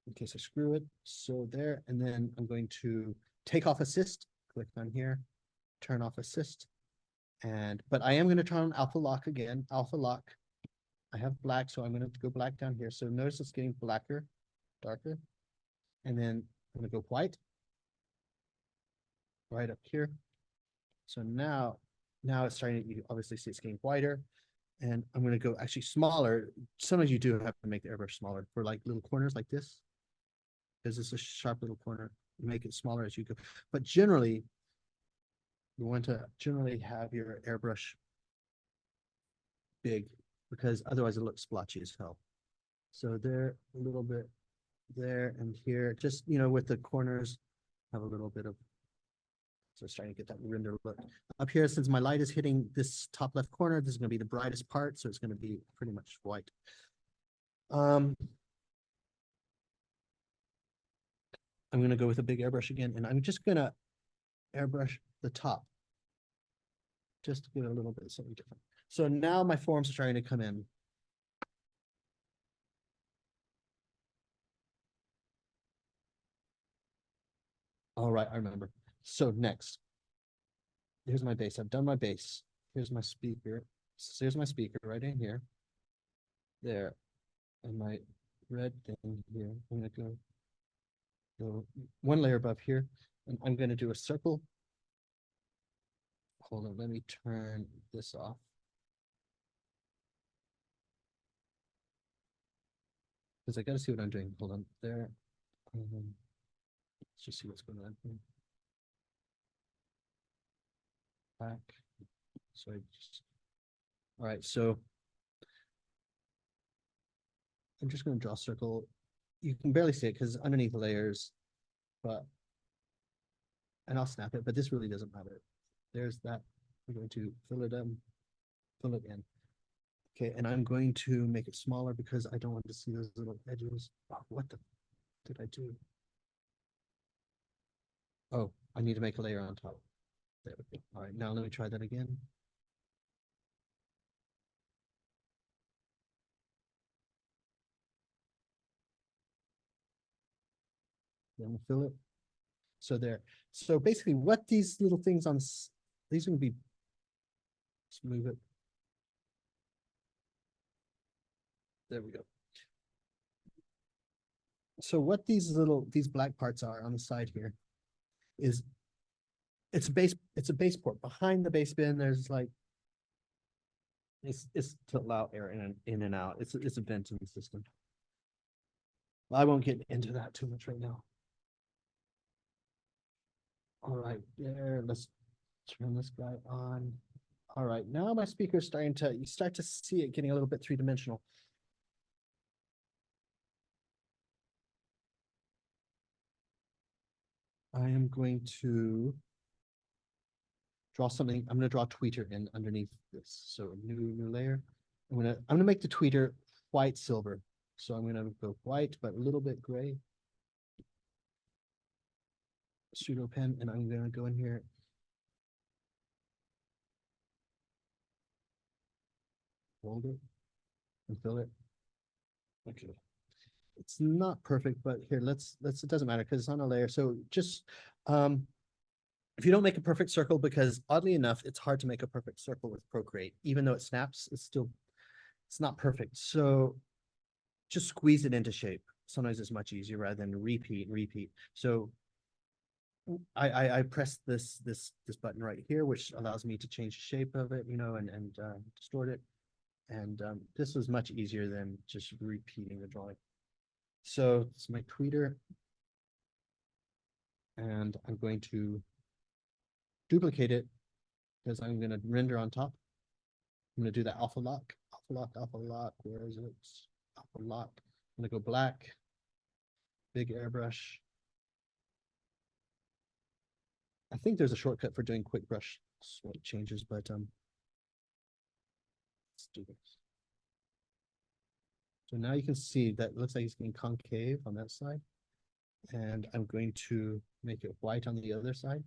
in case I screw it. So there, and then I'm going to take off assist, click on here, turn off assist. But I am gonna turn on Alpha Lock again, Alpha Lock. I have black, so I'm gonna go black down here. So notice it's getting blacker, darker. And then I'm gonna go white. Right up here. So now it's starting to, you obviously see it's getting whiter. And I'm gonna go actually smaller. Sometimes you do have to make the airbrush smaller for like little corners like this. Because it's a sharp little corner. You make it smaller as you go. But generally, you want to generally have your airbrush big, because otherwise it looks splotchy as hell. So there, a little bit there and here, just, with the corners, have a little bit of, so it's trying to get that render look. Up here, since my light is hitting this top left corner, this is going to be the brightest part, so it's going to be pretty much white. I'm going to go with a big airbrush again, and I'm just going to airbrush the top, just to get a little bit something different. So now my forms are starting to come in. All right, I remember. So next, here's my base. I've done my base. Here's my speaker. So here's my speaker right in here. There. And my red thing here. I'm gonna go one layer above here. And I'm gonna do a circle. Hold on, let me turn this off. Because I gotta see what I'm doing. Hold on there. Let's just see what's going on here. Back. So I just, all right, so I'm just going to draw a circle. You can barely see it because it's underneath the layers, and I'll snap it, but this really doesn't matter. There's that. I'm going to fill it in. Okay, and I'm going to make it smaller because I don't want to see those little edges. Oh, what the did I do? Oh, I need to make a layer on top. There we go. All right, now let me try that again. Then we'll fill it. So there. So basically what these little things on, these are going to be, let's move it. There we go. So what these black parts are on the side here is it's a base port. Behind the base bin, there's like, it's to allow air in and out. It's a venting system. Well, I won't get into that too much right now. All right, there, let's turn this guy on. All right, now my speaker's starting to, you start to see it getting a little bit three-dimensional. I am going to draw something. I'm going to draw a tweeter in underneath this. So new layer. I'm gonna make the tweeter white silver. So I'm gonna go white, but a little bit gray. Pseudo pen, and I'm gonna go in here. Hold it and fill it. Okay. It's not perfect, but here, let's it doesn't matter because it's on a layer. So just if you don't make a perfect circle, because oddly enough, it's hard to make a perfect circle with Procreate, even though it snaps, it's not perfect. So just squeeze it into shape. Sometimes it's much easier rather than repeat. So I press this button right here, which allows me to change the shape of it, and distort it. And this was much easier than just repeating the drawing. So it's my tweeter. And I'm going to duplicate it because I'm going to render on top. I'm going to do that alpha lock, alpha lock, alpha lock. Where is it? Alpha lock. I'm going to go black, big airbrush. I think there's a shortcut for doing quick brush swipe changes, but let's do this. So now you can see that it looks like it's getting concave on that side. And I'm going to make it white on the other side.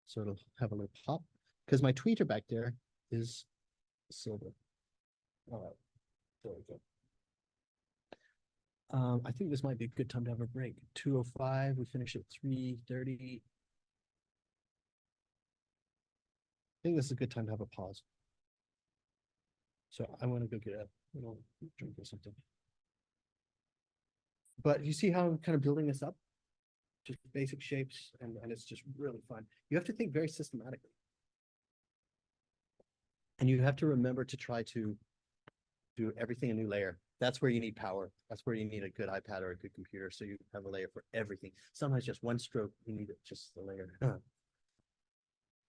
So it'll have a little pop because my tweeter back there is silver. All right, there we go. I think this might be a good time to have a break. 2:05, we finish at 3:30. I think this is a good time to have a pause. So I want to go get a little drink or something. But you see how I'm kind of building this up? Just basic shapes, and it's just really fun. You have to think very systematically. And you have to remember to try to do everything a new layer. That's where you need power. That's where you need a good iPad or a good computer. So you have a layer for everything. Sometimes just one stroke, you need just the layer.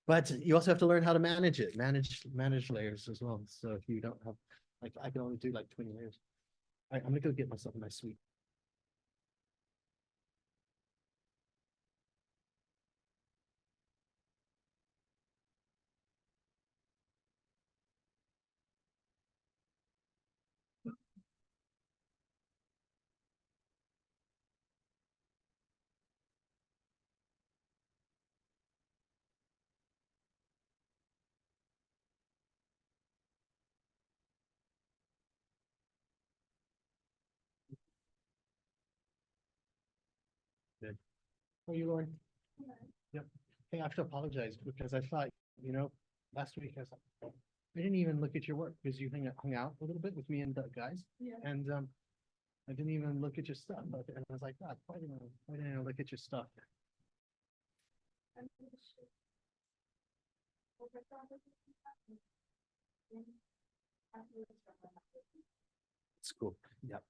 But you also have to learn how to manage it, manage layers as well. So if you don't have, like, I can only do like 20 layers. I'm gonna go get myself a nice sweet. Good. How are you, Lauren? Yep. Hey, I have to apologize because I thought, last week I was like, I didn't even look at your work because you hung out a little bit with me and the guys. Yeah. And I didn't even look at your stuff. And I was like, God, why didn't I look at your stuff? It's cool. Yep.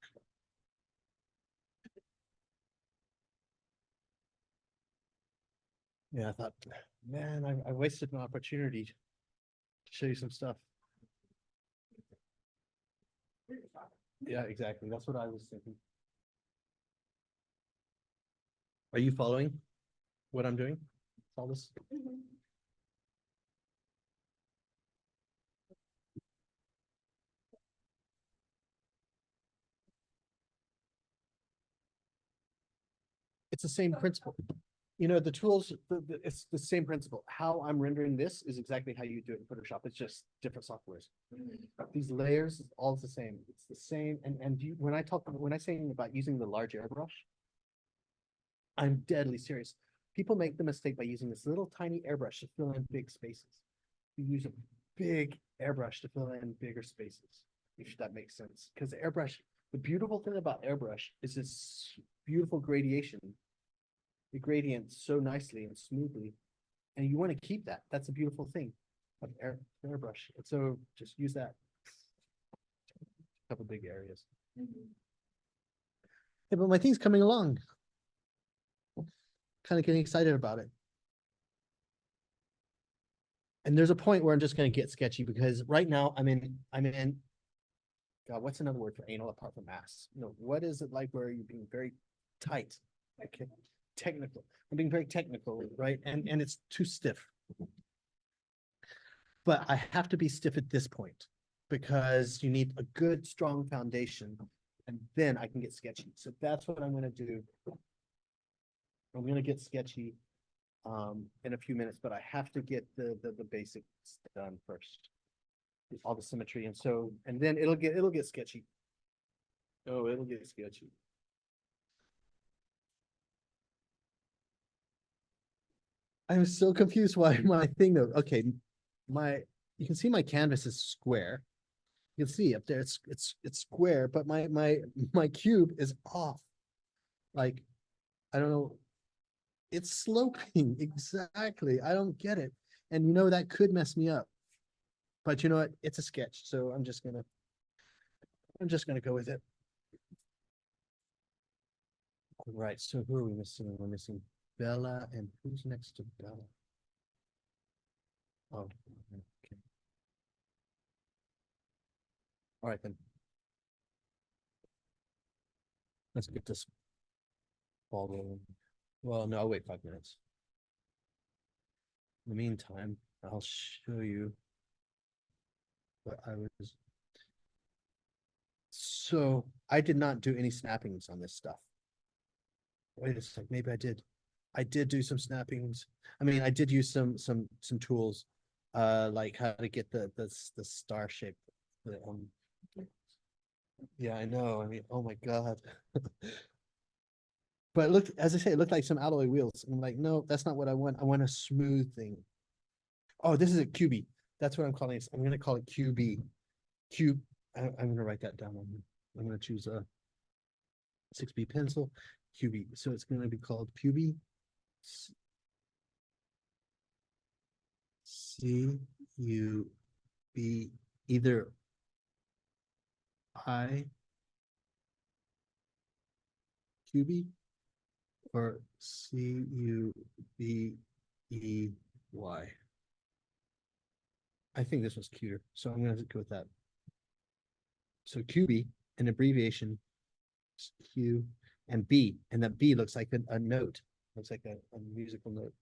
Yeah, I thought, man, I wasted an opportunity to show you some stuff. Yeah, exactly. That's what I was thinking. Are you following what I'm doing? All this? It's the same principle. The tools, it's the same principle. How I'm rendering this is exactly how you do it in Photoshop. It's just different softwares. These layers, all the same. It's the same. And when I say about using the large airbrush, I'm deadly serious. People make the mistake by using this little tiny airbrush to fill in big spaces. You use a big airbrush to fill in bigger spaces, if that makes sense. Because the airbrush, the beautiful thing about airbrush is this beautiful gradation. It gradients so nicely and smoothly, and you want to keep that. That's a beautiful thing of airbrush. And so just use that. A couple big areas. Yeah, but my thing's coming along. Kind of getting excited about it. And there's a point where I'm just going to get sketchy because right now I'm in, God, what's another word for anal apart from ass? What is it like where you're being very tight? Okay. Technical. I'm being very technical, right? And it's too stiff. But I have to be stiff at this point because you need a good, strong foundation, and then I can get sketchy. So that's what I'm going to do. I'm going to get sketchy in a few minutes, but I have to get the basics done first. All the symmetry, and then it'll get sketchy. Oh, it'll get sketchy. I'm so confused why my thing though. Okay, you can see my canvas is square. You can see up there it's square, but my cube is off. Like, I don't know. It's sloping exactly. I don't get it. And that could mess me up. But you know what? It's a sketch, so I'm just gonna go with it. Right, so who are we missing? We're missing Bella, and who's next to Bella? Oh, okay. All right then. Let's get this ball rolling. Well, no, I'll wait 5 minutes. In the meantime, I'll show you what I was. So I did not do any snappings on this stuff. Wait a sec, maybe I did. I did do some snappings. I mean, I did use some tools, like how to get the star shape. The, yeah, I know. I mean, oh my God. But look, as I say, it looked like some alloy wheels. And I'm like, no, that's not what I want. I want a smooth thing. Oh, this is a QB. That's what I'm calling it. I'm going to call it QB. Cube. I'm going to write that down. I'm going to choose a 6B pencil, QB. So it's going to be called QB. C-U-B, either I QB or C-U-B-E-Y. I think this was cuter, so I'm going to go with that. So QB, an abbreviation, Q and B, and that B looks like a note, looks like a musical note.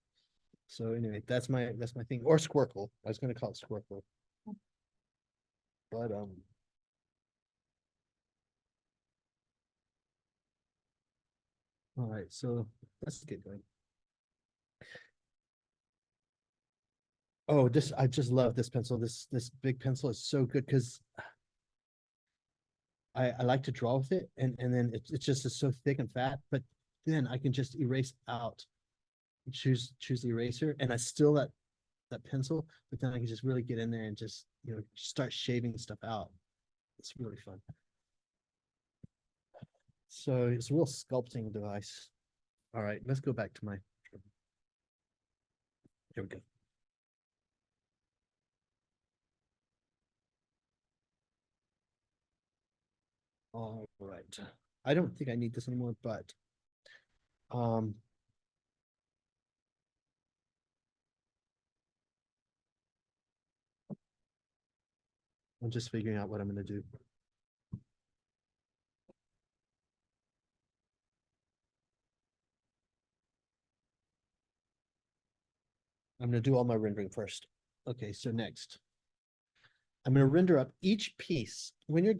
So anyway, that's my thing, or Squircle. I was going to call it Squircle, but all right, so let's get going. Oh, I just love this pencil. This big pencil is so good because I like to draw with it, and then it's just so thick and fat, but then I can just erase out, choose the eraser, and I still that pencil, but then I can just really get in there and just start shaving stuff out. It's really fun. So it's a real sculpting device. All right, let's go back to my. Here we go. All right. I don't think I need this anymore, but I'm just figuring out what I'm going to do. I'm going to do all my rendering first. Okay, so next, I'm going to render up each piece. When you're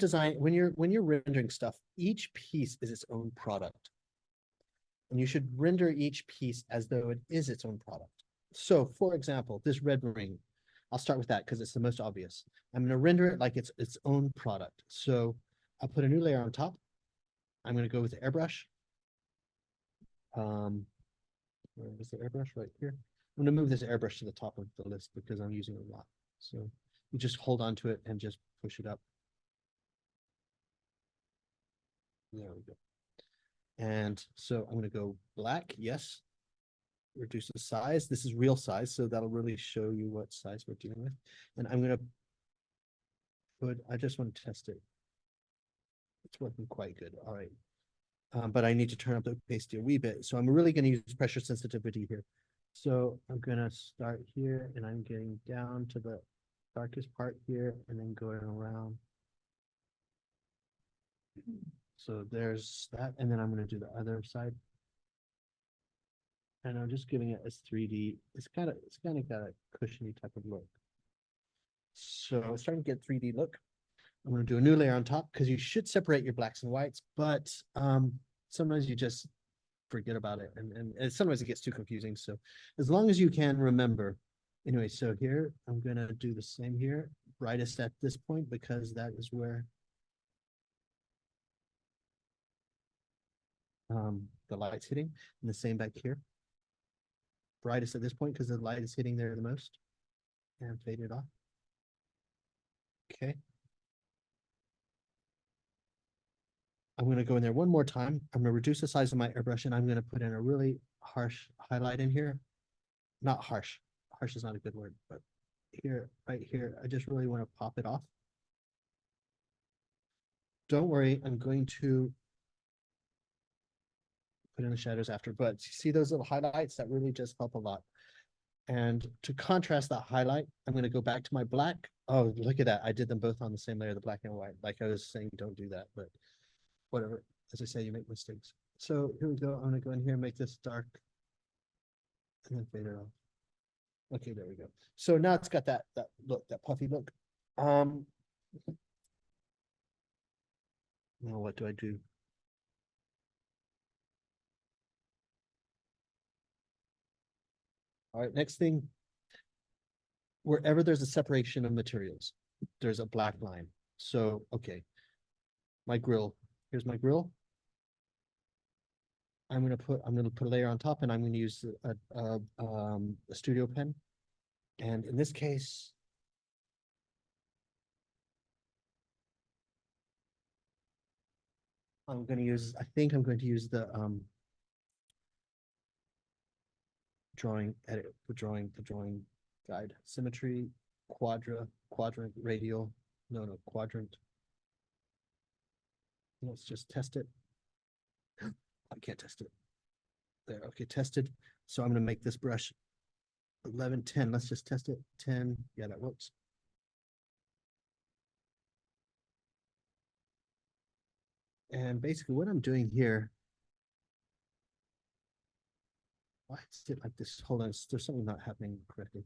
rendering stuff, each piece is its own product. And you should render each piece as though it is its own product. So for example, this red ring, I'll start with that because it's the most obvious. I'm going to render it like it's its own product. So I'll put a new layer on top. I'm going to go with the airbrush. Where is the airbrush? Right here. I'm going to move this airbrush to the top of the list because I'm using it a lot. So you just hold on to it and just push it up. There we go. And so I'm going to go black. Yes. Reduce the size. This is real size, so that'll really show you what size we're dealing with. And I'm going to I just want to test it. It's working quite good. All right. But I need to turn up the opacity a wee bit. So I'm really going to use pressure sensitivity here. So I'm going to start here and I'm getting down to the darkest part here and then going around. So there's that. And then I'm going to do the other side. And I'm just giving it as 3D. It's kind of got a cushiony type of look. So I'm starting to get 3D look. I'm going to do a new layer on top because you should separate your blacks and whites, but sometimes you just forget about it, and sometimes it gets too confusing. So as long as you can remember. Anyway, so here I'm going to do the same here, brightest at this point because that is where the light's hitting, and the same back here. Brightest at this point because the light is hitting there the most, and fade it off. Okay. I'm going to go in there one more time. I'm going to reduce the size of my airbrush and I'm going to put in a really harsh highlight in here. Not harsh. Harsh is not a good word, but here, right here, I just really want to pop it off. Don't worry, I'm going to put put in the shadows after, but you see those little highlights that really just help a lot. And to contrast that highlight, I'm going to go back to my black. Oh, look at that. I did them both on the same layer, the black and white. Like I was saying, don't do that, but whatever. As I say, you make mistakes. So here we go. I'm going to go in here and make this dark and then fade it off. Okay, there we go. So now it's got that look, that puffy look. Now what do I do? All right, next thing. Wherever there's a separation of materials, there's a black line. So, okay, my grill. Here's my grill. I'm gonna put a layer on top, and I'm gonna use a studio pen. And in this case, I think I'm going to use the drawing guide, symmetry, quadrant, radial, no, quadrant. Let's just test it. I can't test it. There, okay, tested. So I'm gonna make this brush 11, 10. Let's just test it. 10, yeah, that works. And basically what I'm doing here, why is it like this? Hold on, there's something not happening correctly.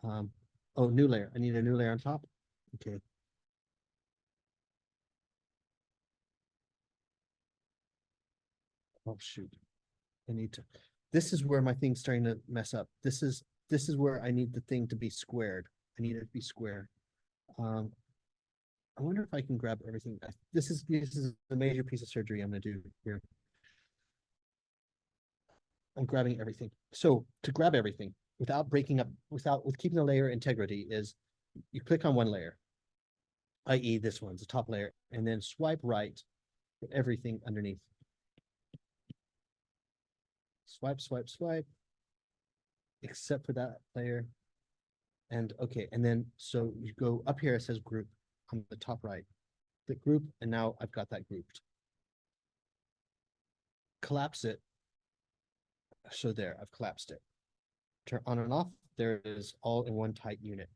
Oh, new layer. I need a new layer on top. Okay. Oh shoot. I need to. This is where my thing's starting to mess up. This is where I need the thing to be squared. I need it to be square. I wonder if I can grab everything. This is a major piece of surgery I'm gonna do here. I'm grabbing everything. So to grab everything without breaking up, with keeping the layer integrity, is you click on one layer, i.e. this one's the top layer, and then swipe right for everything underneath. Swipe, swipe, swipe, except for that layer. And okay, and then so you go up here, it says group on the top right. The group, and now I've got that grouped. Collapse it. So there, I've collapsed it. Turn on and off, there it is, all in one tight unit.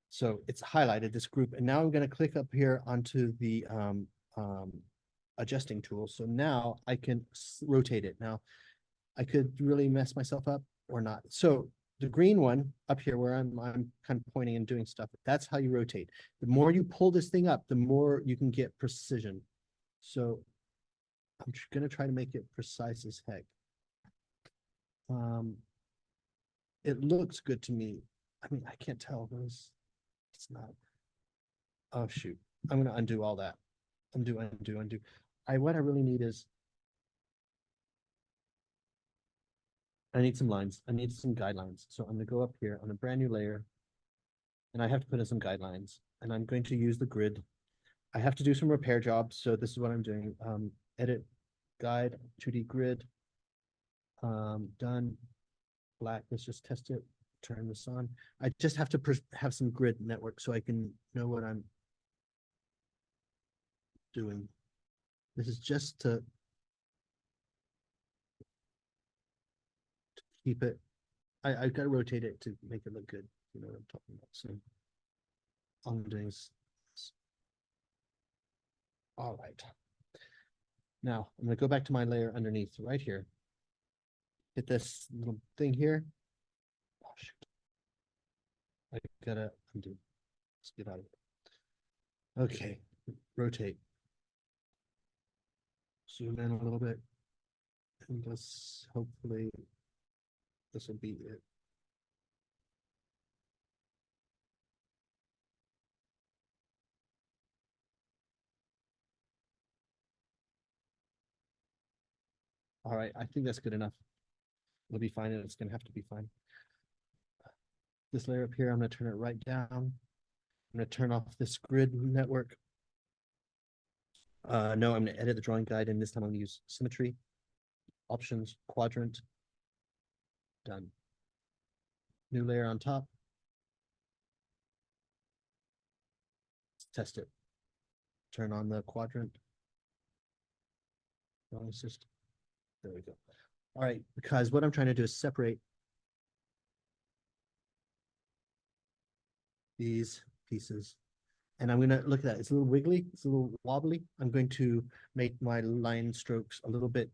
So it's highlighted, this group, and now I'm going to click up here onto the adjusting tool. So now I can rotate it. Now I could really mess myself up or not. So the green one up here where I'm kind of pointing and doing stuff, that's how you rotate. The more you pull this thing up, the more you can get precision. So I'm going to try to make it precise as heck. It looks good to me. I mean, I can't tell. It's not. Oh shoot! I'm gonna undo all that. Undo. What I really need is I need some lines. I need some guidelines. So I'm gonna go up here on a brand new layer, and I have to put in some guidelines. And I'm going to use the grid. I have to do some repair jobs, so this is what I'm doing. Edit, guide, 2D grid. Done. Black. Let's just test it. Turn this on. I just have to have some grid network so I can know what I'm doing. This is just to keep it. I've got to rotate it to make it look good. You know what I'm talking about. So all I'm doing is all right. Now I'm going to go back to my layer underneath right here. Hit this little thing here. Oh shoot. I gotta undo. Let's get out of it. Okay. Rotate. Zoom in a little bit. And let's hopefully this will be it. All right, I think that's good enough. It'll be fine, and it's gonna have to be fine. This layer up here, I'm gonna turn it right down. I'm gonna turn off this grid network. No, I'm gonna edit the drawing guide, and this time I'm gonna use symmetry, options, quadrant. Done. New layer on top. Let's test it. Turn on the quadrant. Drawing system. There we go. All right, because what I'm trying to do is separate these pieces. And I'm gonna look at that. It's a little wiggly, it's a little wobbly. I'm going to make my line strokes a little bit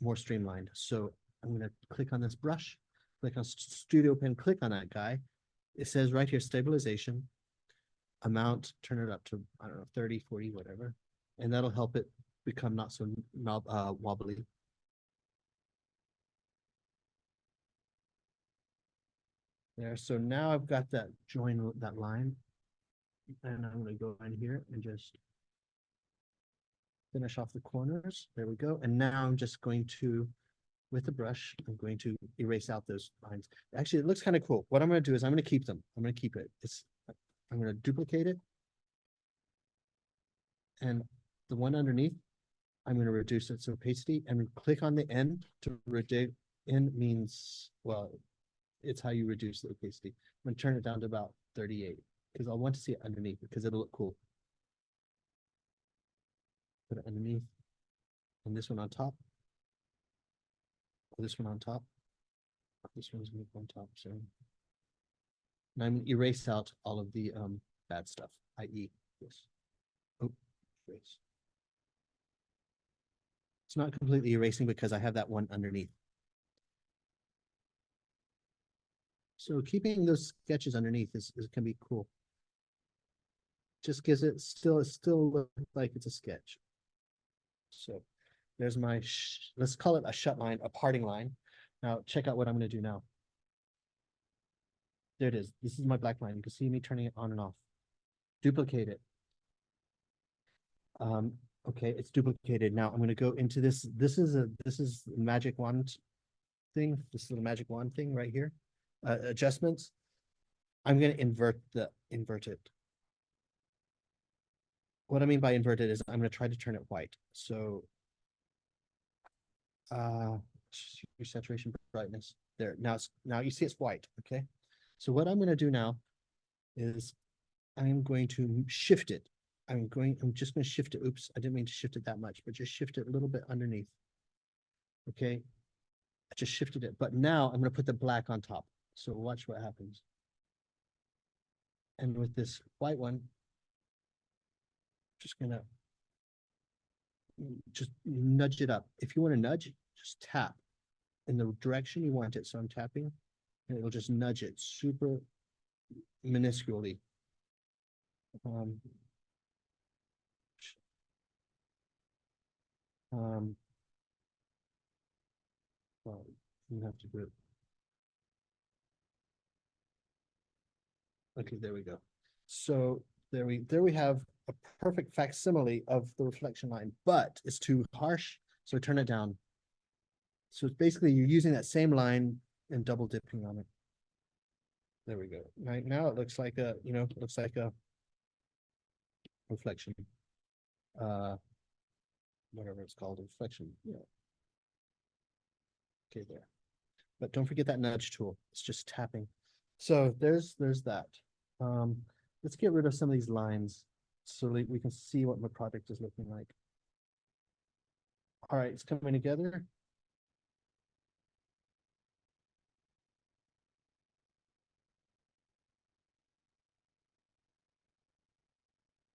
more streamlined. So I'm gonna click on this brush, click on Studio Pen, click on that guy. It says right here, stabilization, amount, turn it up to, I don't know, 30, 40, whatever. And that'll help it become not so wobbly. There, so now I've got that join that line. And I'm gonna go in here and just finish off the corners. There we go. And now I'm just going to, with the brush, I'm going to erase out those lines. Actually, it looks kind of cool. What I'm going to do is I'm going to keep them. I'm going to keep it. I'm going to duplicate it. And the one underneath, I'm going to reduce its opacity and click on the N to reduce. N means, well, it's how you reduce the opacity. I'm going to turn it down to about 38 because I want to see it underneath because it'll look cool. Put it underneath and this one on top. This one on top. This one's going to go on top. So and I'm going to erase out all of the bad stuff, i.e. this. Oh, erase. It's not completely erasing because I have that one underneath. So keeping those sketches underneath is can be cool. Just gives it still look like it's a sketch. So there's my, let's call it a shut line, a parting line. Now check out what I'm going to do now. There it is. This is my black line. You can see me turning it on and off. Duplicate it. Okay, it's duplicated. Now I'm going to go into this. This is magic wand thing. This little magic wand thing right here. Adjustments. I'm going to invert it. What I mean by inverted is I'm going to try to turn it white. So saturation brightness there. Now you see it's white. Okay. So what I'm going to do now is I'm going to shift it. I'm just going to shift it. Oops, I didn't mean to shift it that much, but just shift it a little bit underneath. Okay. I just shifted it, but now I'm going to put the black on top. So watch what happens. And with this white one, just gonna just nudge it up. If you want to nudge, just tap in the direction you want it. So I'm tapping and it'll just nudge it super minusculely. Well, you have to do it. Okay, there we go. So there we have a perfect facsimile of the reflection line, but it's too harsh, so turn it down. So it's basically you're using that same line and double dipping on it. There we go. Right now it looks like a, looks like a reflection. Whatever it's called, reflection. Yeah. Okay, there. But don't forget that nudge tool. It's just tapping. So there's that. Let's get rid of some of these lines so that we can see what my project is looking like. All right, it's coming together.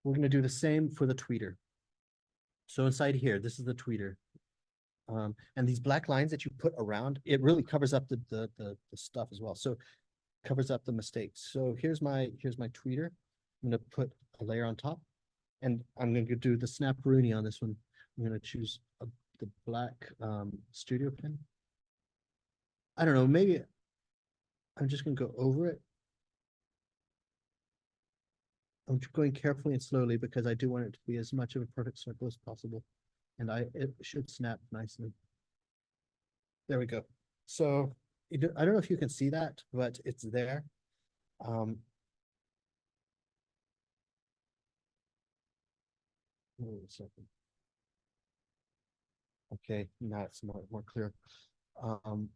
We're going to do the same for the tweeter. So inside here, this is the tweeter. And these black lines that you put around, it really covers up the stuff as well. So covers up the mistakes. So here's my tweeter. I'm going to put a layer on top, and I'm going to do the snap Rooney on this one. I'm going to choose the black studio pen. I don't know, maybe I'm just going to go over it. I'm going carefully and slowly because I do want it to be as much of a perfect circle as possible. And it should snap nicely. There we go. So I don't know if you can see that, but it's there. Wait a second. Okay, now it's more clear. Let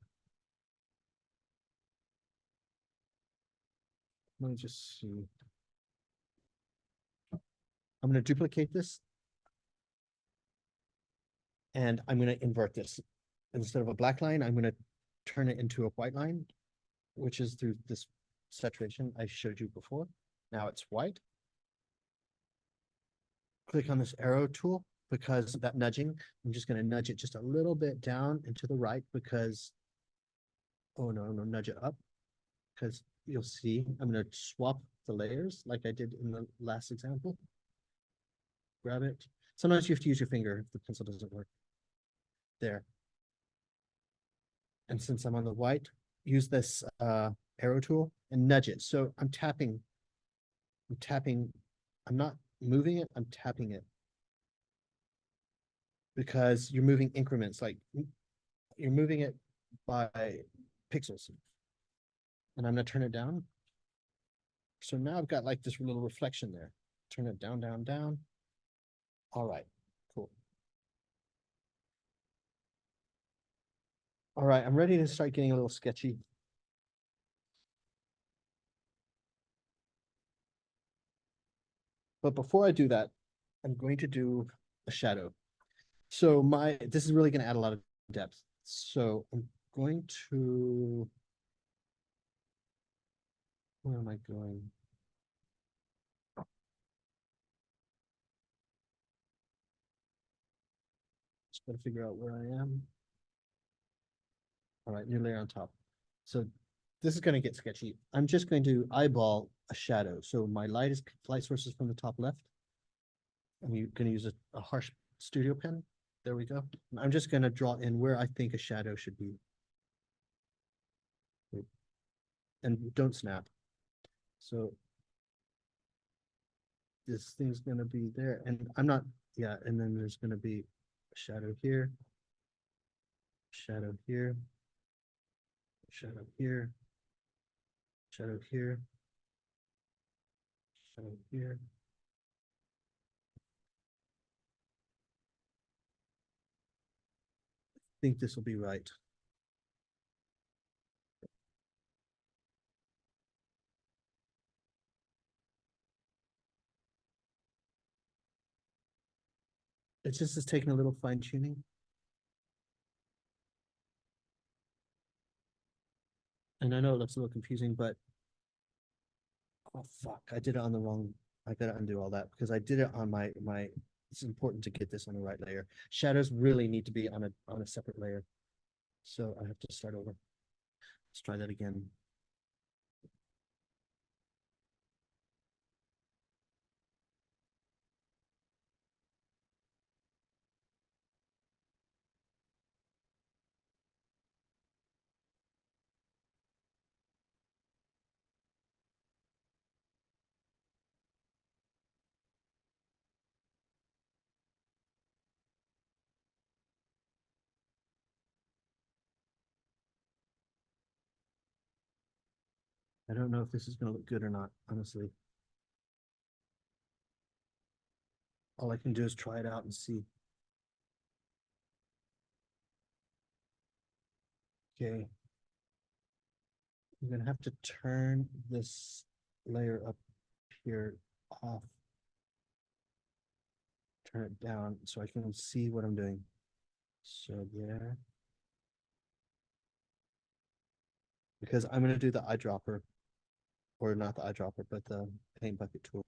me just see. I'm going to duplicate this. And I'm going to invert this. instead of a black line, I'm gonna turn it into a white line, which is through this saturation I showed you before. Now it's white. Click on this arrow tool because of that nudging. I'm just gonna nudge it just a little bit down and to the right because, oh no, nudge it up. Because you'll see, I'm gonna swap the layers like I did in the last example. Grab it. Sometimes you have to use your finger if the pencil doesn't work. There. And since I'm on the white, use this arrow tool and nudge it. So I'm tapping, I'm not moving it, I'm tapping it. Because you're moving increments, like you're moving it by pixels. And I'm gonna turn it down. So now I've got like this little reflection there. Turn it down, down, down. All right, cool. All right, I'm ready to start getting a little sketchy. But before I do that, I'm going to do a shadow. So this is really going to add a lot of depth. So I'm going to, where am I going? Just gotta figure out where I am. All right, new layer on top. So this is going to get sketchy. I'm just going to eyeball a shadow. So my light source is from the top left. I'm going to use a harsh studio pen. There we go. I'm just going to draw in where I think a shadow should be. And don't snap. So this thing's going to be there. And I'm not, yeah, and then there's going to be a shadow here, shadow here, shadow here, shadow here, shadow here. I think this will be right. It's just taking a little fine tuning. And I know it looks a little confusing, but oh fuck, I did it on the wrong. I gotta undo all that because I did it on my. It's important to get this on the right layer. Shadows really need to be on a separate layer. So I have to start over. Let's try that again. I don't know if this is gonna look good or not, honestly. All I can do is try it out and see. Okay. I'm gonna have to turn this layer up here off. Turn it down so I can see what I'm doing. So there. Because I'm gonna do the eyedropper, or not the eyedropper, but the paint bucket tool.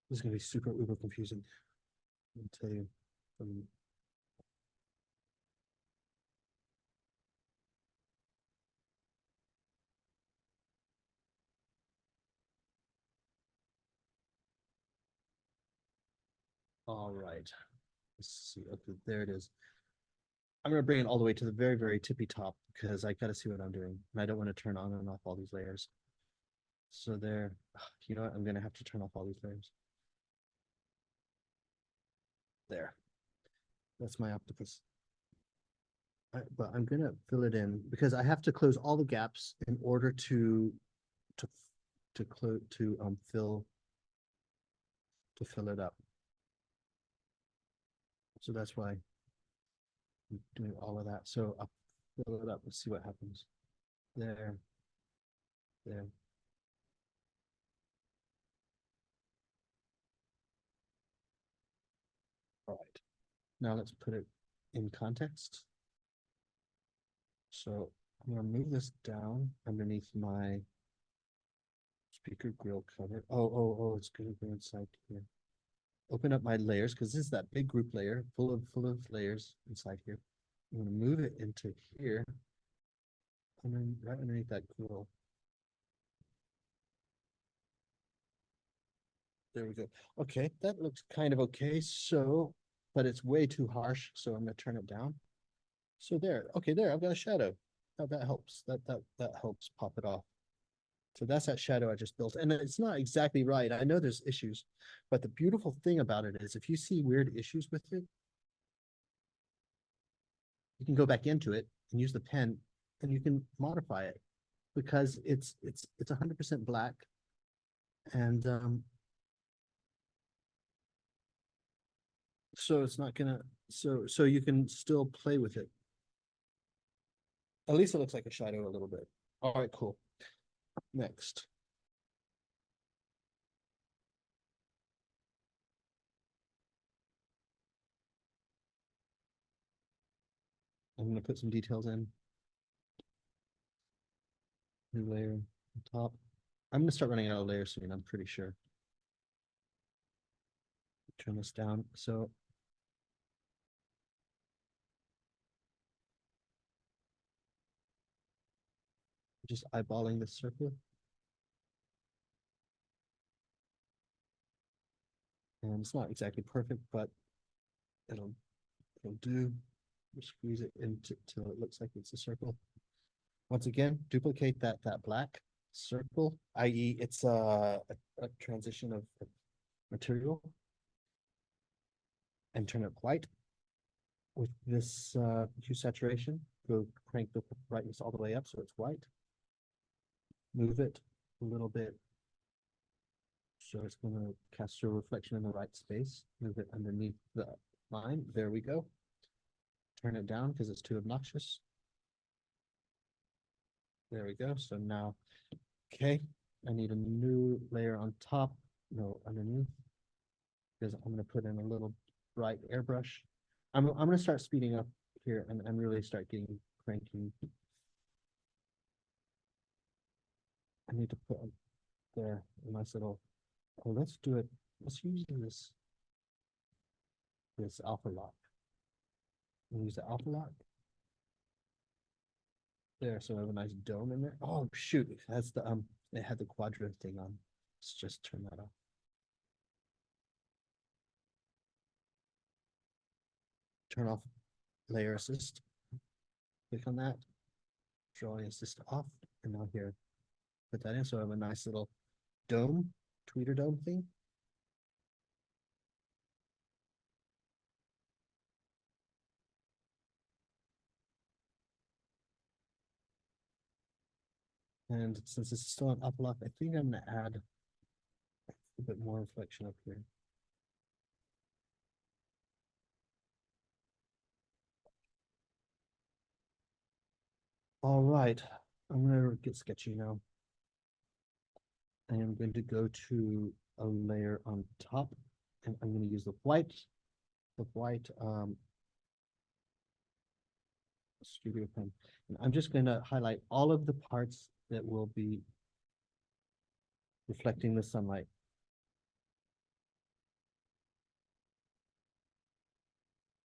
This is gonna be super uber confusing. I'll tell you. All right. Let's see. Okay, there it is. I'm gonna bring it all the way to the very, very tippy top because I gotta see what I'm doing. And I don't want to turn on and off all these layers. So there, you know what? I'm gonna have to turn off all these layers. There. That's my octopus. But I'm gonna fill it in because I have to close all the gaps in order to fill it up. So that's why I'm doing all of that. So I'll fill it up. Let's see what happens. There. There. All right. Now let's put it in context. So I'm gonna move this down underneath my speaker grill cover. Oh, it's gonna go inside here. Open up my layers because this is that big group layer full of layers inside here. I'm gonna move it into here, and then right underneath that grill. There we go. Okay, that looks kind of okay. So, but it's way too harsh, so I'm gonna turn it down. So there, okay, there, I've got a shadow. That helps. That helps pop it off. So that's that shadow I just built. And it's not exactly right. I know there's issues, but the beautiful thing about it is if you see weird issues with it, you can go back into it and use the pen and you can modify it because it's 100% black. And so it's not gonna, so you can still play with it. At least it looks like a shadow a little bit. All right, cool. Next. I'm gonna put some details in. New layer on top. I'm gonna start running out of layers soon, I'm pretty sure. Turn this down. So just eyeballing this circle. And it's not exactly perfect, but it'll do. Just squeeze it into till it looks like it's a circle. Once again, duplicate that black circle, i.e. it's a transition of material, and turn it white. With this hue saturation, go crank the brightness all the way up so it's white. Move it a little bit so it's going to cast a reflection in the right space. Move it underneath the line. There we go. Turn it down because it's too obnoxious. There we go. So now, okay, I need a new layer on top, no, underneath, because I'm going to put in a little bright airbrush. I'm going to start speeding up here and really start getting cranky. I need to put there a nice little, oh, let's do it. Let's use this alpha lock. We'll use the alpha lock. There, so I have a nice dome in there. Oh shoot, that's the it had the quadrant thing on. Let's just turn that off. Turn off layer assist. Click on that. Drawing assist off. And now here, put that in. So I have a nice little dome, tweeter dome thing. And since it's still an up lock, I think I'm gonna add a bit more reflection up here. All right, I'm gonna get sketchy now. I am going to go to a layer on top, and I'm going to use the white studio pen. And I'm just going to highlight all of the parts that will be reflecting the sunlight.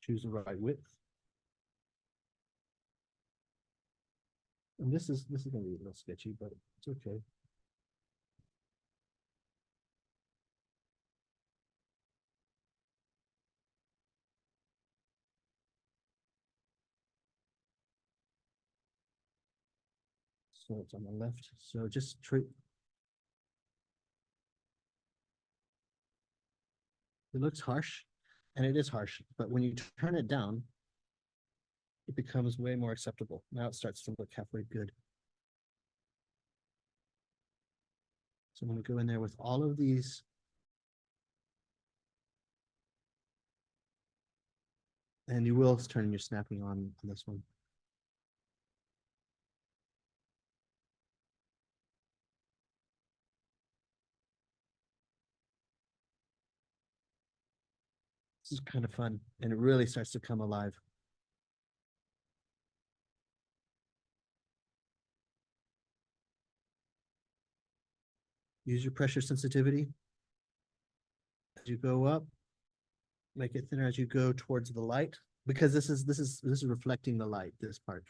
Choose the right width. And this is going to be a little sketchy, but it's okay. So it's on the left. So just treat. It looks harsh, and it is harsh, but when you turn it down, it becomes way more acceptable. Now it starts to look halfway good. So I'm going to go in there with all of these. And you will turn your snapping on this one. This is kind of fun, and it really starts to come alive. Use your pressure sensitivity as you go up. Make it thinner as you go towards the light, because this is reflecting the light, this part.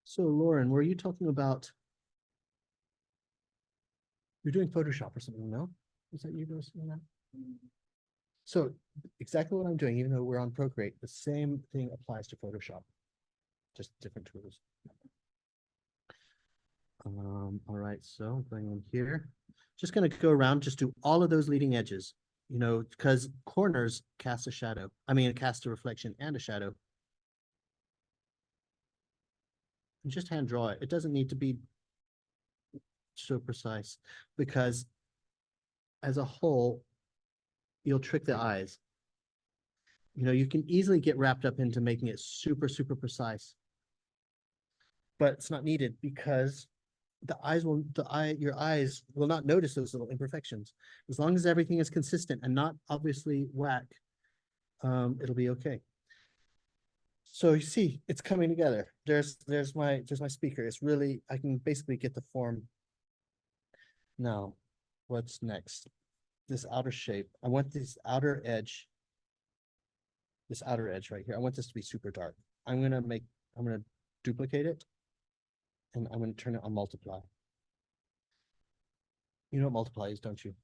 So Lauren, were you talking about, you're doing Photoshop or something, no? Is that you guys doing that? So exactly what I'm doing, even though we're on Procreate, the same thing applies to Photoshop, just different tools. All right, so going in here, just gonna go around, just do all of those leading edges, you know, because corners cast a shadow. I mean, it casts a reflection and a shadow. And just hand draw it. It doesn't need to be so precise, because as a whole, you'll trick the eyes. You know, you can easily get wrapped up into making it super, super precise. But it's not needed, because your eyes will not notice those little imperfections. As long as everything is consistent and not obviously whack, it'll be okay. So you see, it's coming together. There's my speaker. It's really, I can basically get the form. Now, what's next? This outer shape. I want this outer edge right here. I want this to be super dark. I'm gonna duplicate it, and I'm gonna turn it on multiply. You know what multiply is, don't you?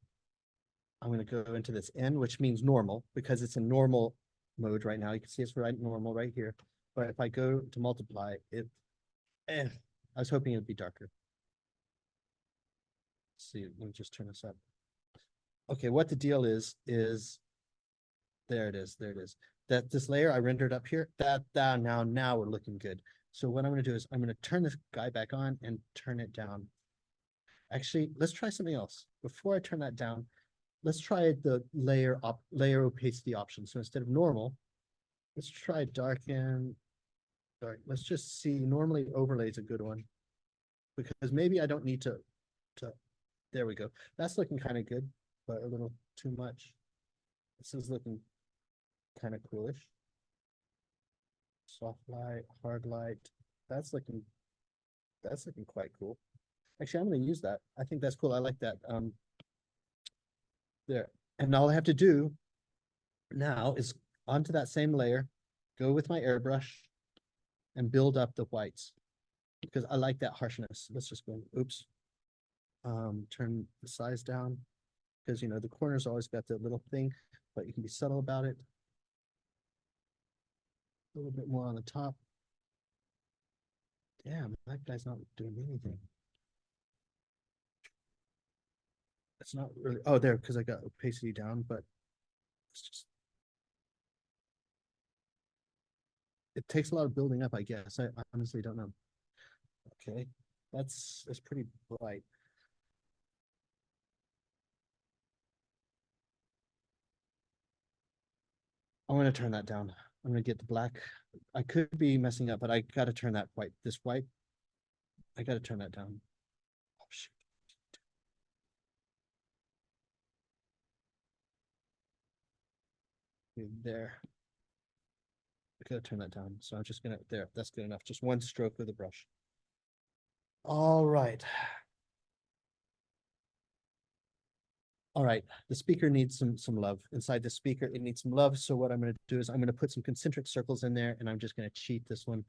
I'm gonna go into this N, which means normal, because it's in normal mode right now. You can see it's right normal right here. But if I go to multiply, I was hoping it'd be darker. Let's see, let me just turn this up. Okay, what the deal is there it is. That this layer I rendered up here, that now we're looking good. So what I'm going to do is I'm going to turn this guy back on and turn it down. Actually, let's try something else. Before I turn that down, let's try the layer opacity option. So instead of normal, let's try darken. Dark. Let's just see. Normally overlay is a good one, because maybe I don't need to. There we go. That's looking kind of good, but a little too much. This is looking kind of coolish. Soft light, hard light. That's looking quite cool. Actually, I'm going to use that. I think that's cool. I like that. There. And all I have to do now is onto that same layer, go with my airbrush and build up the whites, because I like that harshness. Let's just go, oops. Turn the size down, because you know the corners always got that little thing, but you can be subtle about it. A little bit more on the top. Damn, that guy's not doing anything. It's not really, oh, there, because I got opacity down, but it's just, it takes a lot of building up, I guess. I honestly don't know. Okay, that's pretty bright. I'm going to turn that down. I'm going to get the black. I could be messing up, but I got to turn that white. This white, I got to turn that down. Oh, shoot. There. I got to turn that down. So I'm just going to, there, that's good enough. Just one stroke with the brush. All right. All right, the speaker needs some love. Inside the speaker, it needs some love. So what I'm going to do is I'm going to put some concentric circles in there, and I'm just going to cheat this one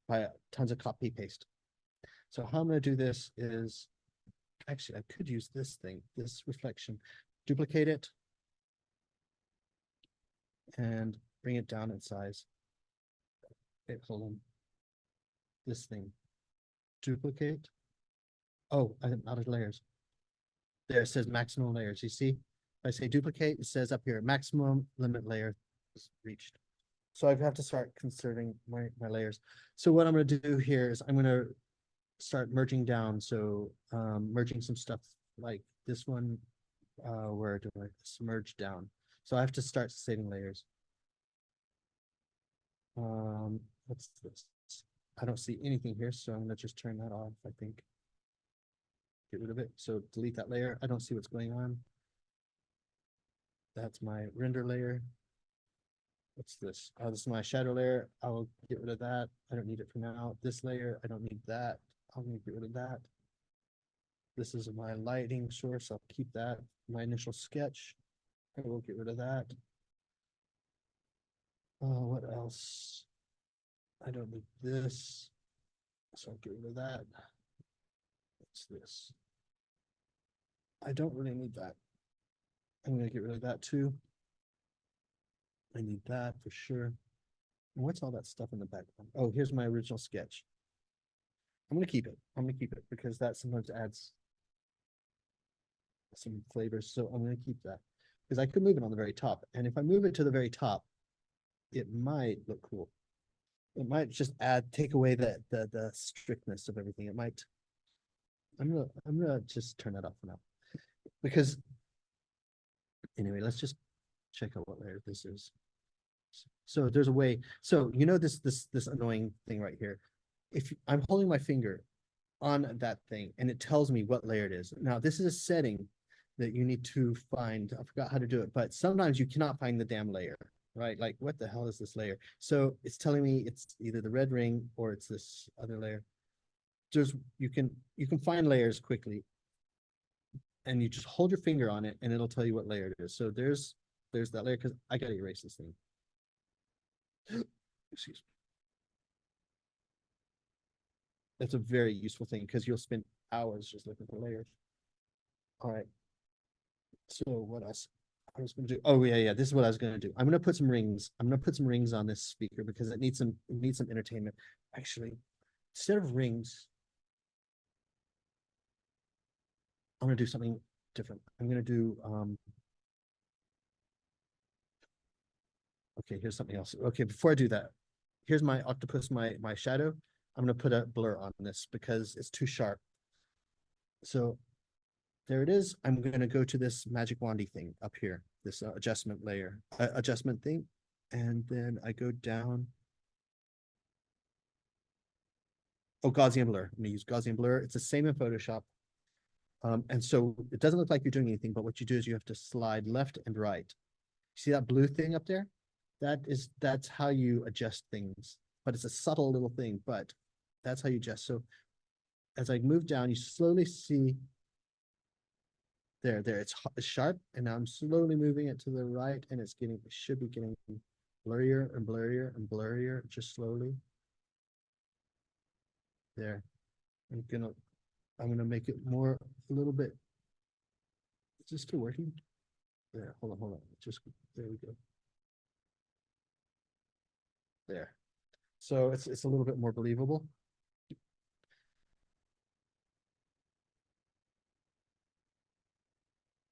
by tons of copy paste. So how I'm going to do this is, actually, I could use this thing, this reflection, duplicate it, and bring it down in size. Okay, hold on. This thing, duplicate. Oh, I'm out of layers. There it says maximum layers. You see, if I say duplicate, it says up here maximum limit layer is reached. So I have to start conserving my layers. So what I'm going to do here is I'm going to start merging down. So merging some stuff like this one, where do I merge down? So I have to start saving layers. What's this? I don't see anything here, so I'm gonna just turn that off, I think. Get rid of it. So delete that layer. I don't see what's going on. That's my render layer. What's this? Oh, this is my shadow layer. I will get rid of that. I don't need it for now. This layer, I don't need that. I'm gonna get rid of that. This is my lighting source. I'll keep that. My initial sketch, I will get rid of that. What else? I don't need this, so I'll get rid of that. What's this? I don't really need that. I'm gonna get rid of that too. I need that for sure. And what's all that stuff in the background? Oh, here's my original sketch. I'm gonna keep it. I'm gonna keep it because that sometimes adds some flavors. So I'm gonna keep that because I could move it on the very top. And if I move it to the very top, it might look cool. It might just take away the strictness of everything. It might. I'm gonna just turn that off for now because anyway, let's just check out what layer this is. So there's a way. So you know this annoying thing right here. If I'm holding my finger on that thing and it tells me what layer it is. Now this is a setting that you need to find. I forgot how to do it, but sometimes you cannot find the damn layer, right? Like what the hell is this layer? So it's telling me it's either the red ring or it's this other layer. You can find layers quickly and you just hold your finger on it and it'll tell you what layer it is. So there's that layer because I gotta erase this thing. Excuse me. That's a very useful thing because you'll spend hours just looking for layers. All right. So what else? I was going to do. Oh yeah. This is what I was going to do. I'm going to put some rings. I'm going to put some rings on this speaker because it needs some entertainment. Actually, instead of rings, I'm going to do something different. I'm going to do okay, here's something else. Okay, before I do that, here's my octopus, my shadow. I'm going to put a blur on this because it's too sharp. So there it is. I'm going to go to this magic wandy thing up here, this adjustment layer, adjustment thing. And then I go down. Oh, Gaussian blur. I'm going to use Gaussian blur. It's the same in Photoshop. And so it doesn't look like you're doing anything, but what you do is you have to slide left and right. See that blue thing up there? That's how you adjust things, but it's a subtle little thing, but that's how you adjust. So as I move down, you slowly see there, it's sharp, and now I'm slowly moving it to the right, and it should be getting blurrier and blurrier and blurrier, just slowly. There, I'm gonna make it more a little bit. Is this still working? There, hold on. Just there we go. There. So it's a little bit more believable.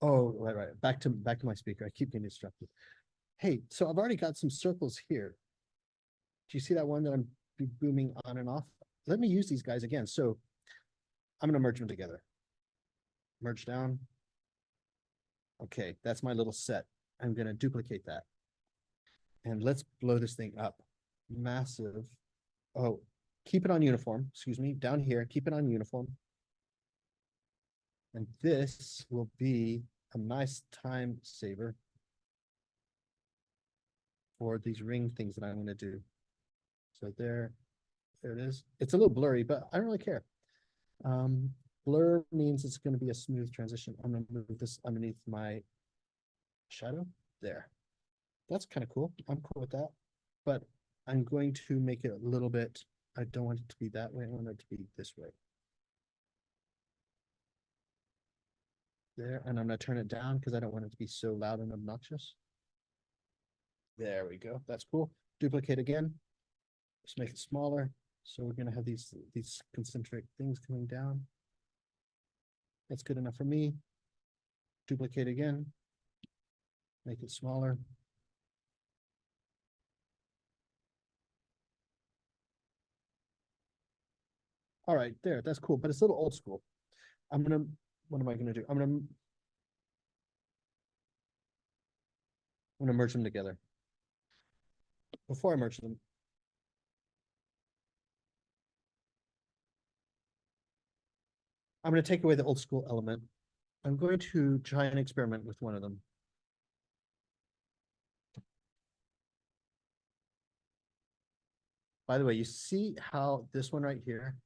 Oh, right. Back to my speaker. I keep getting distracted. Hey, so I've already got some circles here. Do you see that one that I'm booming on and off? Let me use these guys again. So I'm gonna merge them together. Merge down. Okay, that's my little set. I'm gonna duplicate that. And let's blow this thing up. Massive. Oh, keep it on uniform. Excuse me. Down here, keep it on uniform. And this will be a nice time saver for these ring things that I'm going to do. So there it is. It's a little blurry, but I don't really care. Blur means it's going to be a smooth transition. I'm going to move this underneath my shadow. There. That's kind of cool. I'm cool with that. But I'm going to make it a little bit, I don't want it to be that way. I want it to be this way. There, and I'm going to turn it down because I don't want it to be so loud and obnoxious. There we go. That's cool. Duplicate again. Just make it smaller. So we're going to have these concentric things coming down. That's good enough for me. Duplicate again. Make it smaller. All right, there, that's cool, but it's a little old school. What am I gonna do? I'm gonna merge them together. Before I merge them, I'm gonna take away the old school element. I'm going to try and experiment with one of them. By the way, you see how this one right here,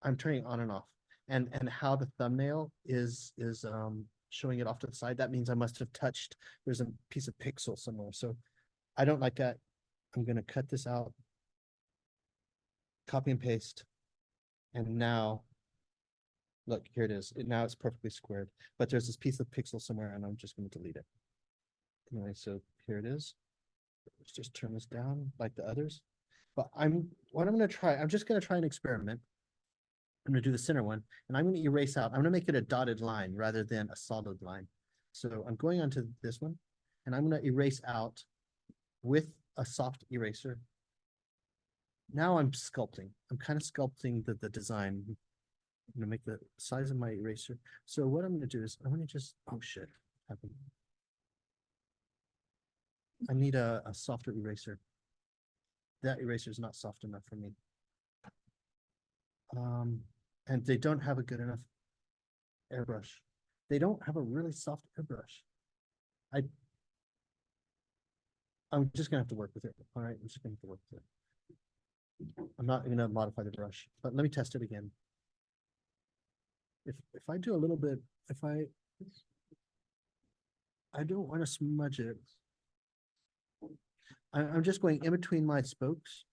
I'm turning on and off, and how the thumbnail is showing it off to the side. That means I must have touched. There's a piece of pixel somewhere, so I don't like that. I'm gonna cut this out, copy and paste, and now, look, here it is. Now it's perfectly squared, but there's this piece of pixel somewhere, and I'm just gonna delete it. Anyway, so here it is. Let's just turn this down like the others. But what I'm gonna try, I'm just gonna try an experiment. I'm gonna do the center one, and I'm gonna erase out. I'm gonna make it a dotted line rather than a solid line. So I'm going onto this one, and I'm gonna erase out with a soft eraser. Now I'm sculpting. I'm kind of sculpting the design. I'm gonna make the size of my eraser. So what I'm gonna do is I'm gonna just, oh shit, happened. I need a softer eraser. That eraser is not soft enough for me. And they don't have a good enough airbrush. They don't have a really soft airbrush. I'm just gonna have to work with it. All right, I'm just gonna have to work with it. I'm not gonna modify the brush, but let me test it again. If I do a little bit, I don't want to smudge it. I'm just going in between my spokes.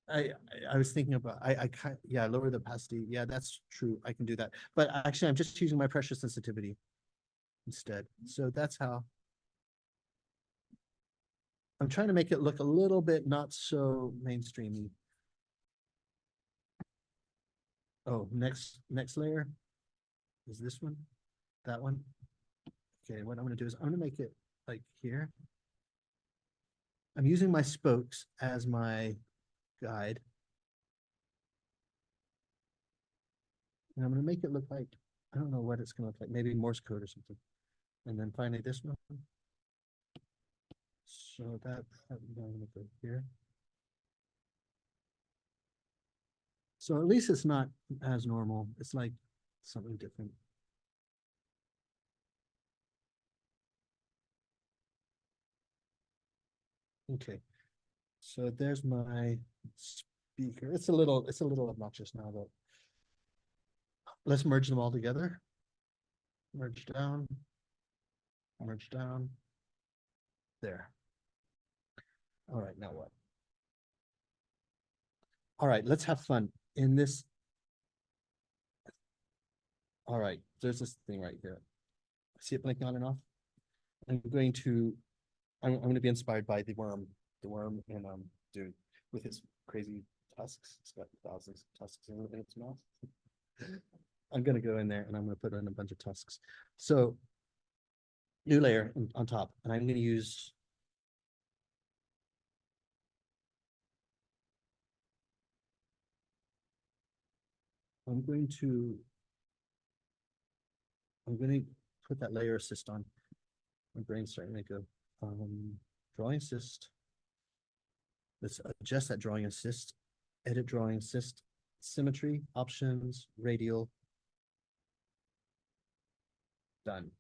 I was thinking about, I kind, yeah, lower the opacity. Yeah, that's true. I can do that. But actually, I'm just using my pressure sensitivity instead. So that's how. I'm trying to make it look a little bit not so mainstreamy. Oh, next layer is this one, that one. Okay, what I'm gonna do is I'm gonna make it like here. I'm using my spokes as my guide. And I'm gonna make it look like, I don't know what it's gonna look like, maybe Morse code or something. And then finally this one. So I'm gonna go here. So at least it's not as normal. It's like something different. Okay, so there's my speaker. It's a little obnoxious now, but let's merge them all together. Merge down, merge down. There. All right, now what? All right, let's have fun in this. All right, there's this thing right here. See it blinking on and off? I'm going to be inspired by the worm and dude with his crazy tusks. It's got thousands of tusks in its mouth. I'm gonna go in there and I'm gonna put in a bunch of tusks. So new layer on top, and I'm gonna use I'm going to put that layer assist on. My brain's starting to go. Drawing assist. Let's adjust that drawing assist. Edit drawing assist. Symmetry, options, radial. Done.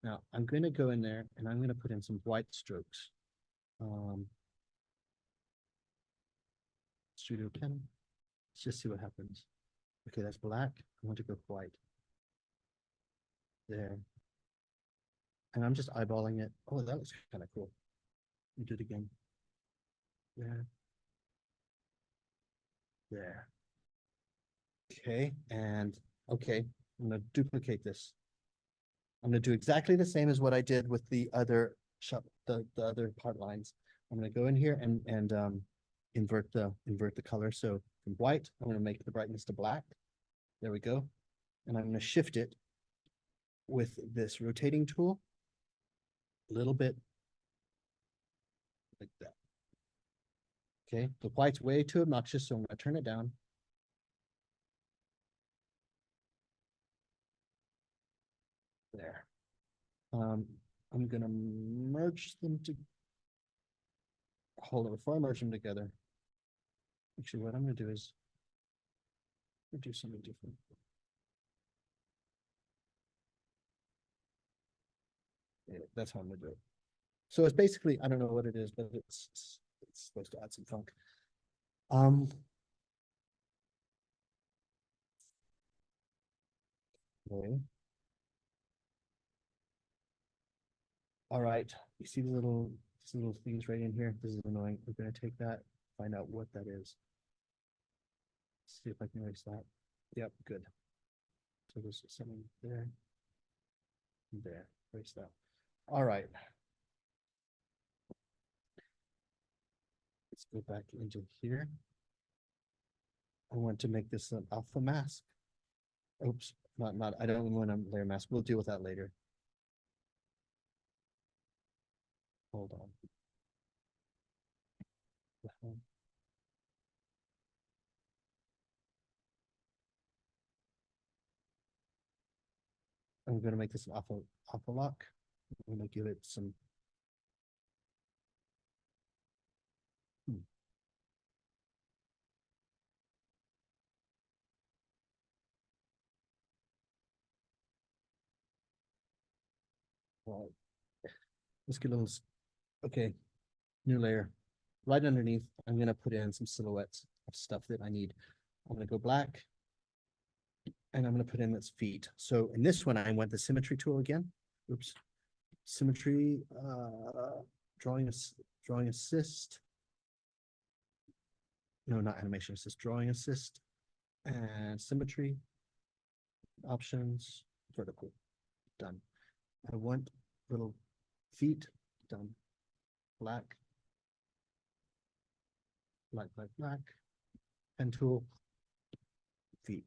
Now I'm going to go in there and I'm going to put in some white strokes. Studio pen. Let's just see what happens. Okay, that's black. I want to go white. There. And I'm just eyeballing it. Oh, that looks kind of cool. We do it again. There. There. Okay, and okay, I'm gonna duplicate this. I'm gonna do exactly the same as what I did with the other the other part lines. I'm gonna go in here and invert the color. So from white, I'm gonna make the brightness to black. There we go. And I'm gonna shift it with this rotating tool a little bit like that. Okay, the white's way too obnoxious, so I'm gonna turn it down. There. I'm gonna merge them to. Hold on, before I merge them together. Actually, what I'm gonna do is do something different. Yeah, that's how I'm gonna do it. So it's basically, I don't know what it is, but it's supposed to add some funk. Okay. All right, you see these little things right in here? This is annoying. We're gonna take that, find out what that is. See if I can erase that. Yep, good. So there's something there. There, erase that. All right. Let's go back into here. I want to make this an alpha mask. Oops, not, I don't want a layer mask. We'll deal with that later. Hold on. I'm gonna make this an alpha lock. I'm gonna give it some. Well, let's get a little, okay, new layer. Right underneath, I'm gonna put in some silhouettes of stuff that I need. I'm gonna go black. And I'm gonna put in its feet. So in this one, I want the symmetry tool again. Oops. Symmetry, drawing assist. No, not animation assist, drawing assist. And symmetry. Options, vertical, done. I want little feet, done. Black, black. Pen tool, feet.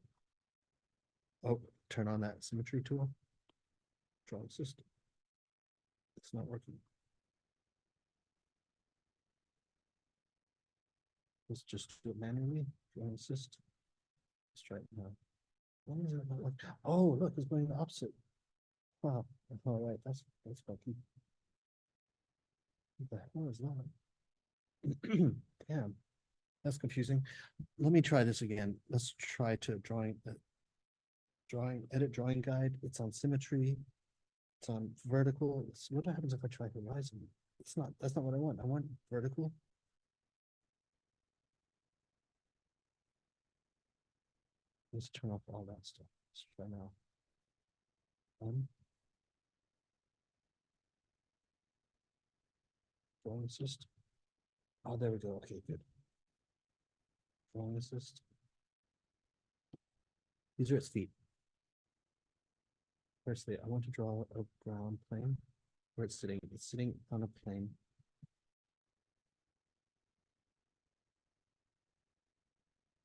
Oh, turn on that symmetry tool. Draw assist. It's not working. Let's just do it manually. Draw assist. Let's try it now. Why is it not like? Oh, look, it's going the opposite. Wow. All right, that's funky. What the hell is that? Damn, that's confusing. Let me try this again. Let's try to edit drawing guide. It's on symmetry. It's on vertical. What happens if I try horizon? It's not, that's not what I want. I want vertical. Let's turn off all that stuff. Let's try now. Drawing assist. Oh, there we go. Okay, good. Drawing assist. These are its feet. Firstly, I want to draw a ground plane where it's sitting. It's sitting on a plane.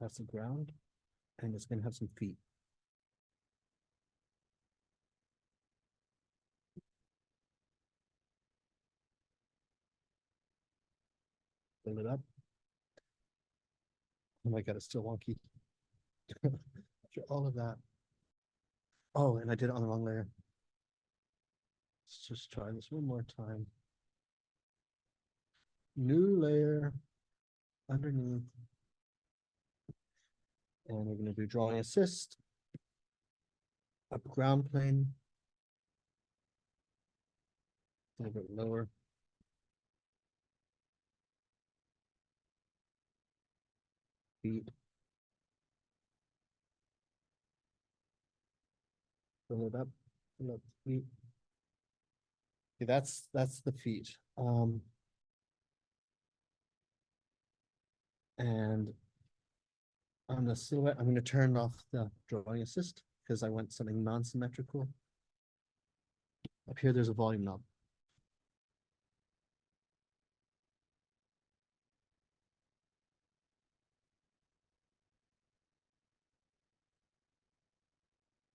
That's the ground, and it's going to have some feet. Build it up. Oh my God, it's still wonky. After all of that. Oh, and I did it on the wrong layer. Let's just try this one more time. New layer underneath. And we're going to do drawing assist. Up ground plane. A little bit lower. Feet. Fill it up. Fill up the feet. Okay, that's the feet. And on the silhouette, I'm going to turn off the drawing assist because I want something non-symmetrical. Up here, there's a volume knob.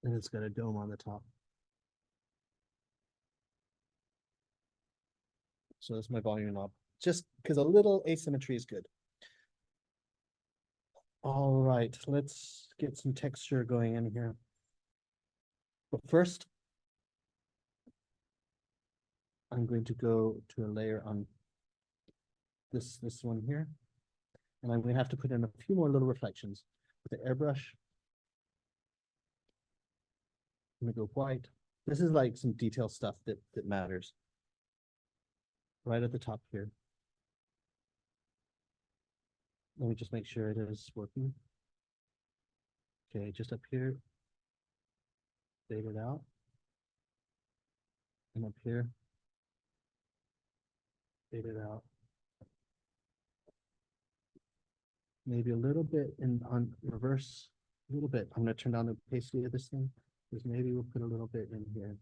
And it's got a dome on the top. So that's my volume knob. Just because a little asymmetry is good. All right, let's get some texture going in here. But first, I'm going to go to a layer on this one here. And I'm going to have to put in a few more little reflections with the airbrush. I'm gonna go white. This is like some detail stuff that matters. Right at the top here. Let me just make sure it is working. Okay, just up here. Fade it out. And up here. Fade it out. Maybe a little bit on reverse, a little bit. I'm gonna turn down the opacity of this thing, because maybe we'll put a little bit in here.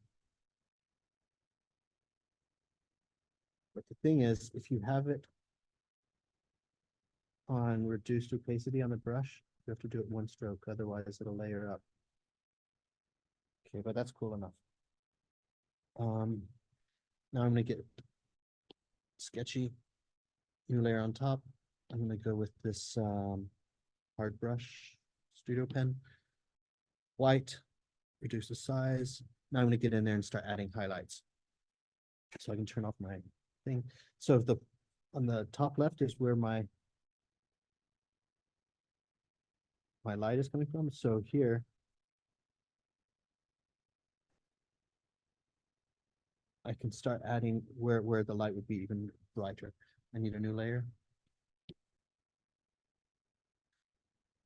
But the thing is, if you have it on reduced opacity on the brush, you have to do it one stroke, otherwise it'll layer up. Okay, but that's cool enough. Now I'm gonna get sketchy, new layer on top. I'm gonna go with this hard brush, studio pen, white, reduce the size. Now I'm gonna get in there and start adding highlights. So I can turn off my thing. So if on the top left is where my light is coming from. So here, I can start adding where the light would be even brighter. I need a new layer.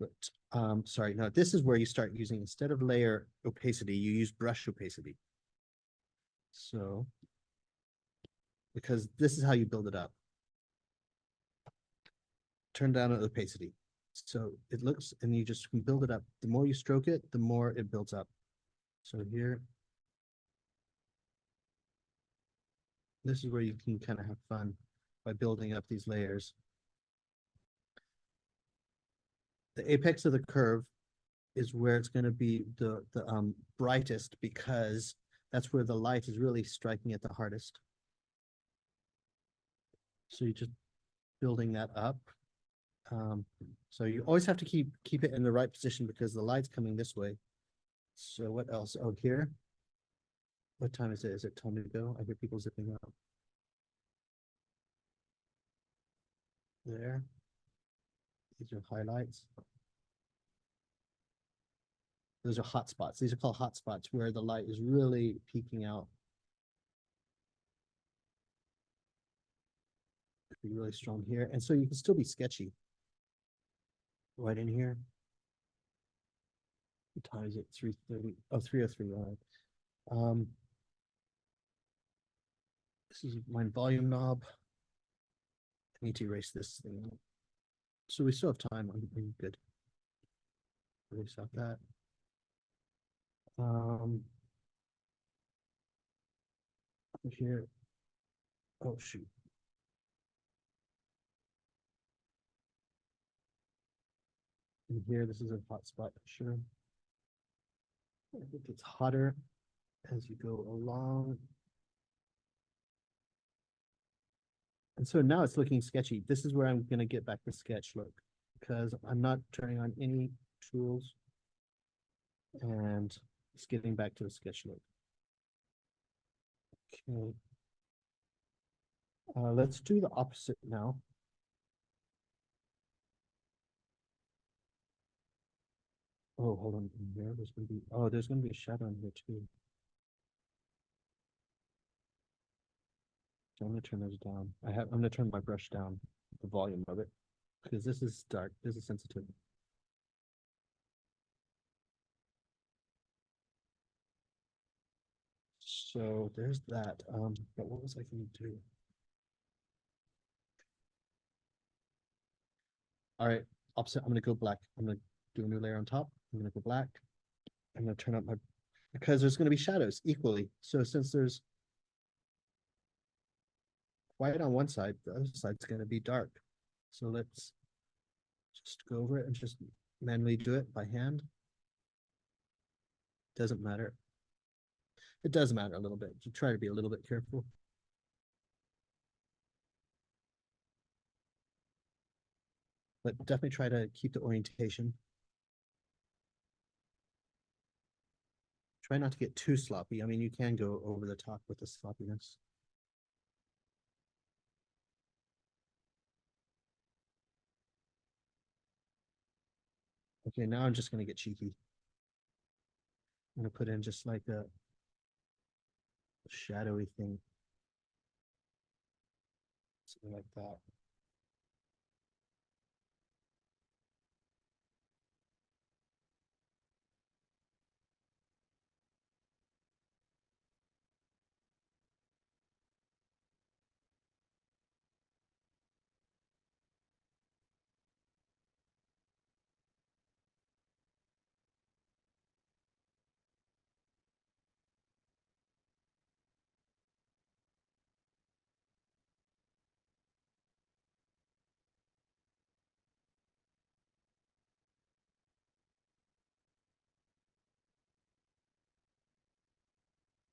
But sorry, no, this is where you start using, instead of layer opacity, you use brush opacity. So, because this is how you build it up. Turn down the opacity. So it looks, and you just can build it up. The more you stroke it, the more it builds up. So here, this is where you can kind of have fun by building up these layers. The apex of the curve is where it's going to be the brightest, because that's where the light is really striking at the hardest. So you're just building that up. So you always have to keep it in the right position, because the light's coming this way. So what else? Oh, here. What time is it? Is it time to go? I hear people zipping up. There. These are highlights. Those are hot spots. These are called hot spots, where the light is really peeking out. Could be really strong here. And so you can still be sketchy. Right in here. What time is it? 3:30. Oh, 3:03. All right. This is my volume knob. I need to erase this thing. So we still have time. I'm good. Erase out that. Here. Oh shoot. In here, this is a hot spot for sure. I think it's hotter as you go along. And so now it's looking sketchy. This is where I'm going to get back the sketch look, because I'm not turning on any tools, and it's getting back to the sketch look. Okay. Let's do the opposite now. Oh, hold on. There's going to be, oh, there's going to be a shadow in here too. So I'm going to turn those down. I'm going to turn my brush down, the volume of it, because this is dark. This is sensitive. So there's that. But what was I going to do? All right, opposite. I'm going to go black. I'm going to do a new layer on top. I'm going to go black. I'm going to turn up my, because there's going to be shadows equally. So since there's white on one side, the other side's going to be dark. So let's just go over it and just manually do it by hand. Doesn't matter. It does matter a little bit. You try to be a little bit careful. but definitely try to keep the orientation. Try not to get too sloppy. I mean, you can go over the top with the sloppiness. Okay, now I'm just gonna get cheeky. I'm gonna put in just like a shadowy thing. Something like that.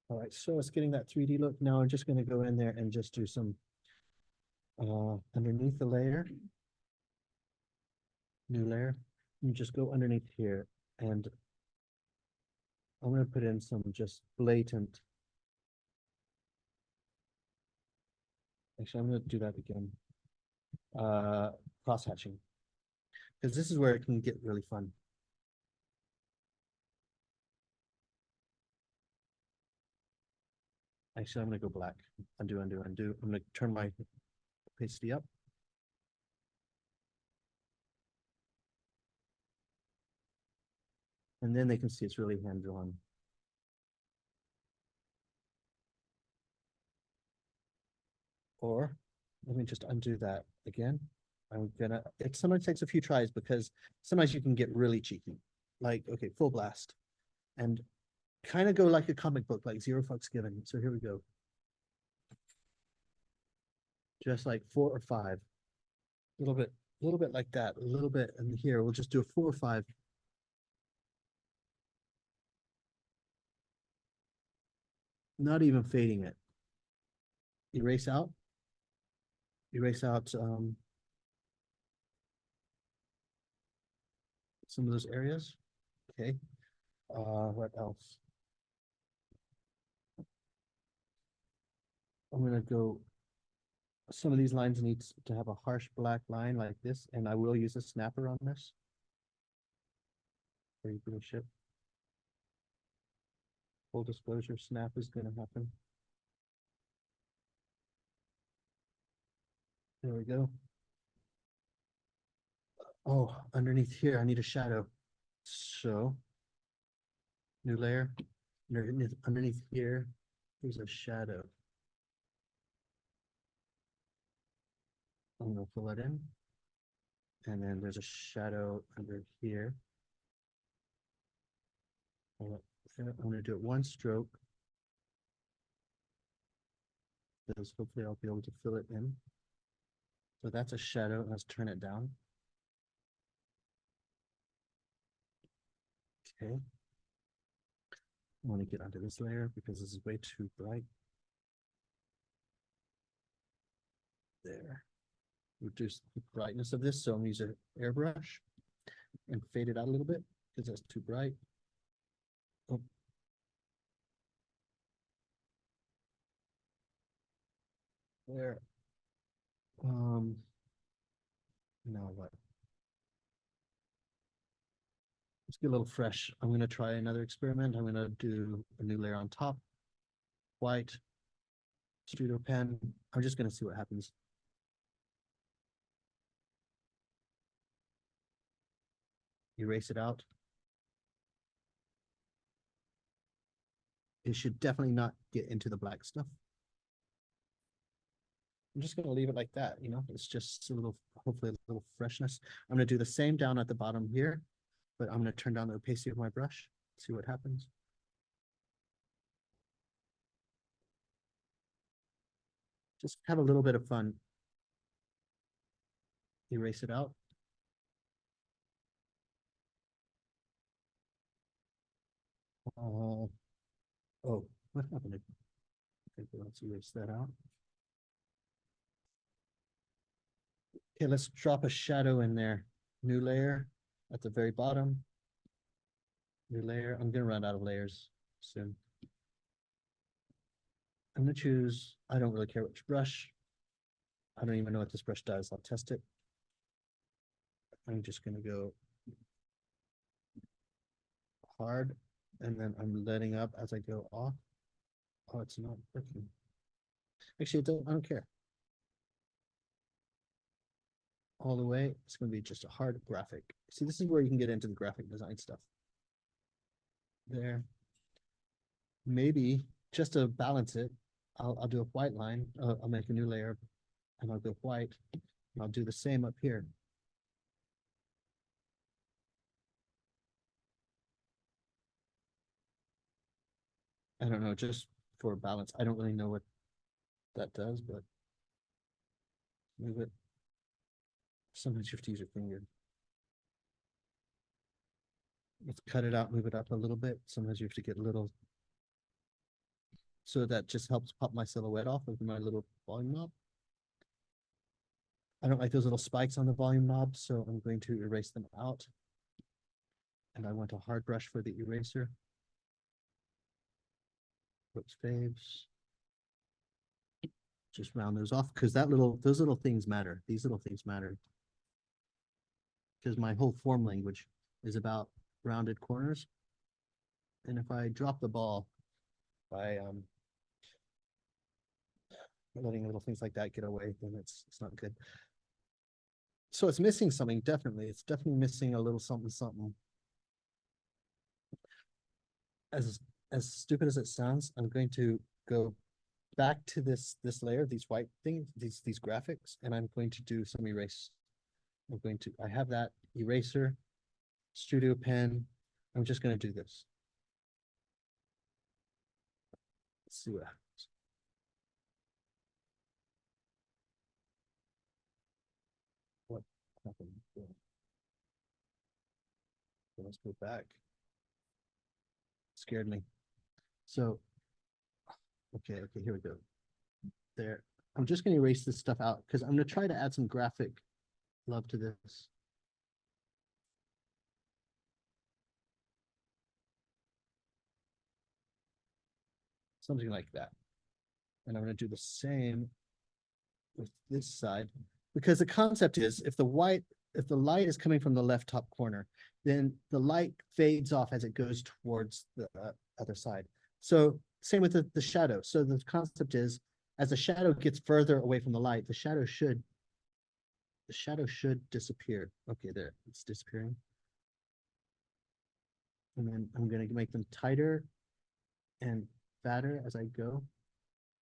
All right, so it's getting that 3D look. Now I'm just gonna go in there and just do some underneath the layer. New layer. You just go underneath here and I'm gonna put in some just blatant. Actually, I'm gonna do that again. Cross hatching. Because this is where it can get really fun. Actually, I'm gonna go black. Undo, undo, undo. I'm gonna turn my opacity up. And then they can see it's really hand drawn. Or let me just undo that again. I'm gonna, it sometimes takes a few tries because sometimes you can get really cheeky. Like, okay, full blast. And kind of go like a comic book, like 0 fucks given. So here we go. Just like 4 or 5. A little bit like that, a little bit. And here we'll just do a 4 or 5. Not even fading it. Erase out. Erase out some of those areas. Okay. What else? I'm gonna go. Some of these lines need to have a harsh black line like this, and I will use a snapper on this. Very good ship. Full disclosure, snap is gonna happen. There we go. Oh, underneath here, I need a shadow. So, new layer. Underneath here, there's a shadow. I'm gonna fill it in. And then there's a shadow under here. I'm gonna do it one stroke. Because hopefully I'll be able to fill it in. So that's a shadow. Let's turn it down. Okay. I want to get onto this layer because this is way too bright. There. Reduce the brightness of this. So I'm gonna use an airbrush and fade it out a little bit because that's too bright. Oh. There. Now what? Let's get a little fresh. I'm gonna try another experiment. I'm gonna do a new layer on top. White. Studio pen. I'm just gonna see what happens. Erase it out. It should definitely not get into the black stuff. I'm just gonna leave it like that, you know, it's just a little, hopefully a little freshness. I'm gonna do the same down at the bottom here, but I'm gonna turn down the opacity of my brush, see what happens. Just have a little bit of fun. Erase it out. Oh, what happened? Okay, let's erase that out. Okay, let's drop a shadow in there. New layer at the very bottom. New layer. I'm gonna run out of layers soon. I'm gonna choose, I don't really care which brush. I don't even know what this brush does. I'll test it. I'm just gonna go hard, and then I'm letting up as I go off. Oh, it's not working. Actually, I don't care. All the way, it's gonna be just a hard graphic. See, this is where you can get into the graphic design stuff. There. Maybe just to balance it, I'll do a white line. I'll make a new layer, and I'll go white. And I'll do the same up here. I don't know, just for balance. I don't really know what that does, but move it. Sometimes you have to use your finger. Let's cut it out, move it up a little bit. Sometimes you have to get little. So that just helps pop my silhouette off of my little volume knob. I don't like those little spikes on the volume knob, so I'm going to erase them out. And I want a hard brush for the eraser. Whoops, faves. Just round those off because those little things matter. These little things matter. Because my whole form language is about rounded corners. And if I drop the ball by letting little things like that get away, then it's not good. So it's missing something, definitely. It's definitely missing a little something, something. As stupid as it sounds, I'm going to go back to this layer, these white things, these graphics, and I'm going to do some erase. I have that eraser, studio pen. I'm just going to do this. Let's see what happens. What happened? So let's go back. Scared me. So, okay, here we go. There. I'm just going to erase this stuff out because I'm going to try to add some graphic love to this. Something like that. And I'm going to do the same with this side because the concept is if the light is coming from the left top corner, then the light fades off as it goes towards the other side. So same with the shadow. So the concept is as the shadow gets further away from the light, the shadow should disappear. Okay, there, it's disappearing. And then I'm going to make them tighter and fatter as I go.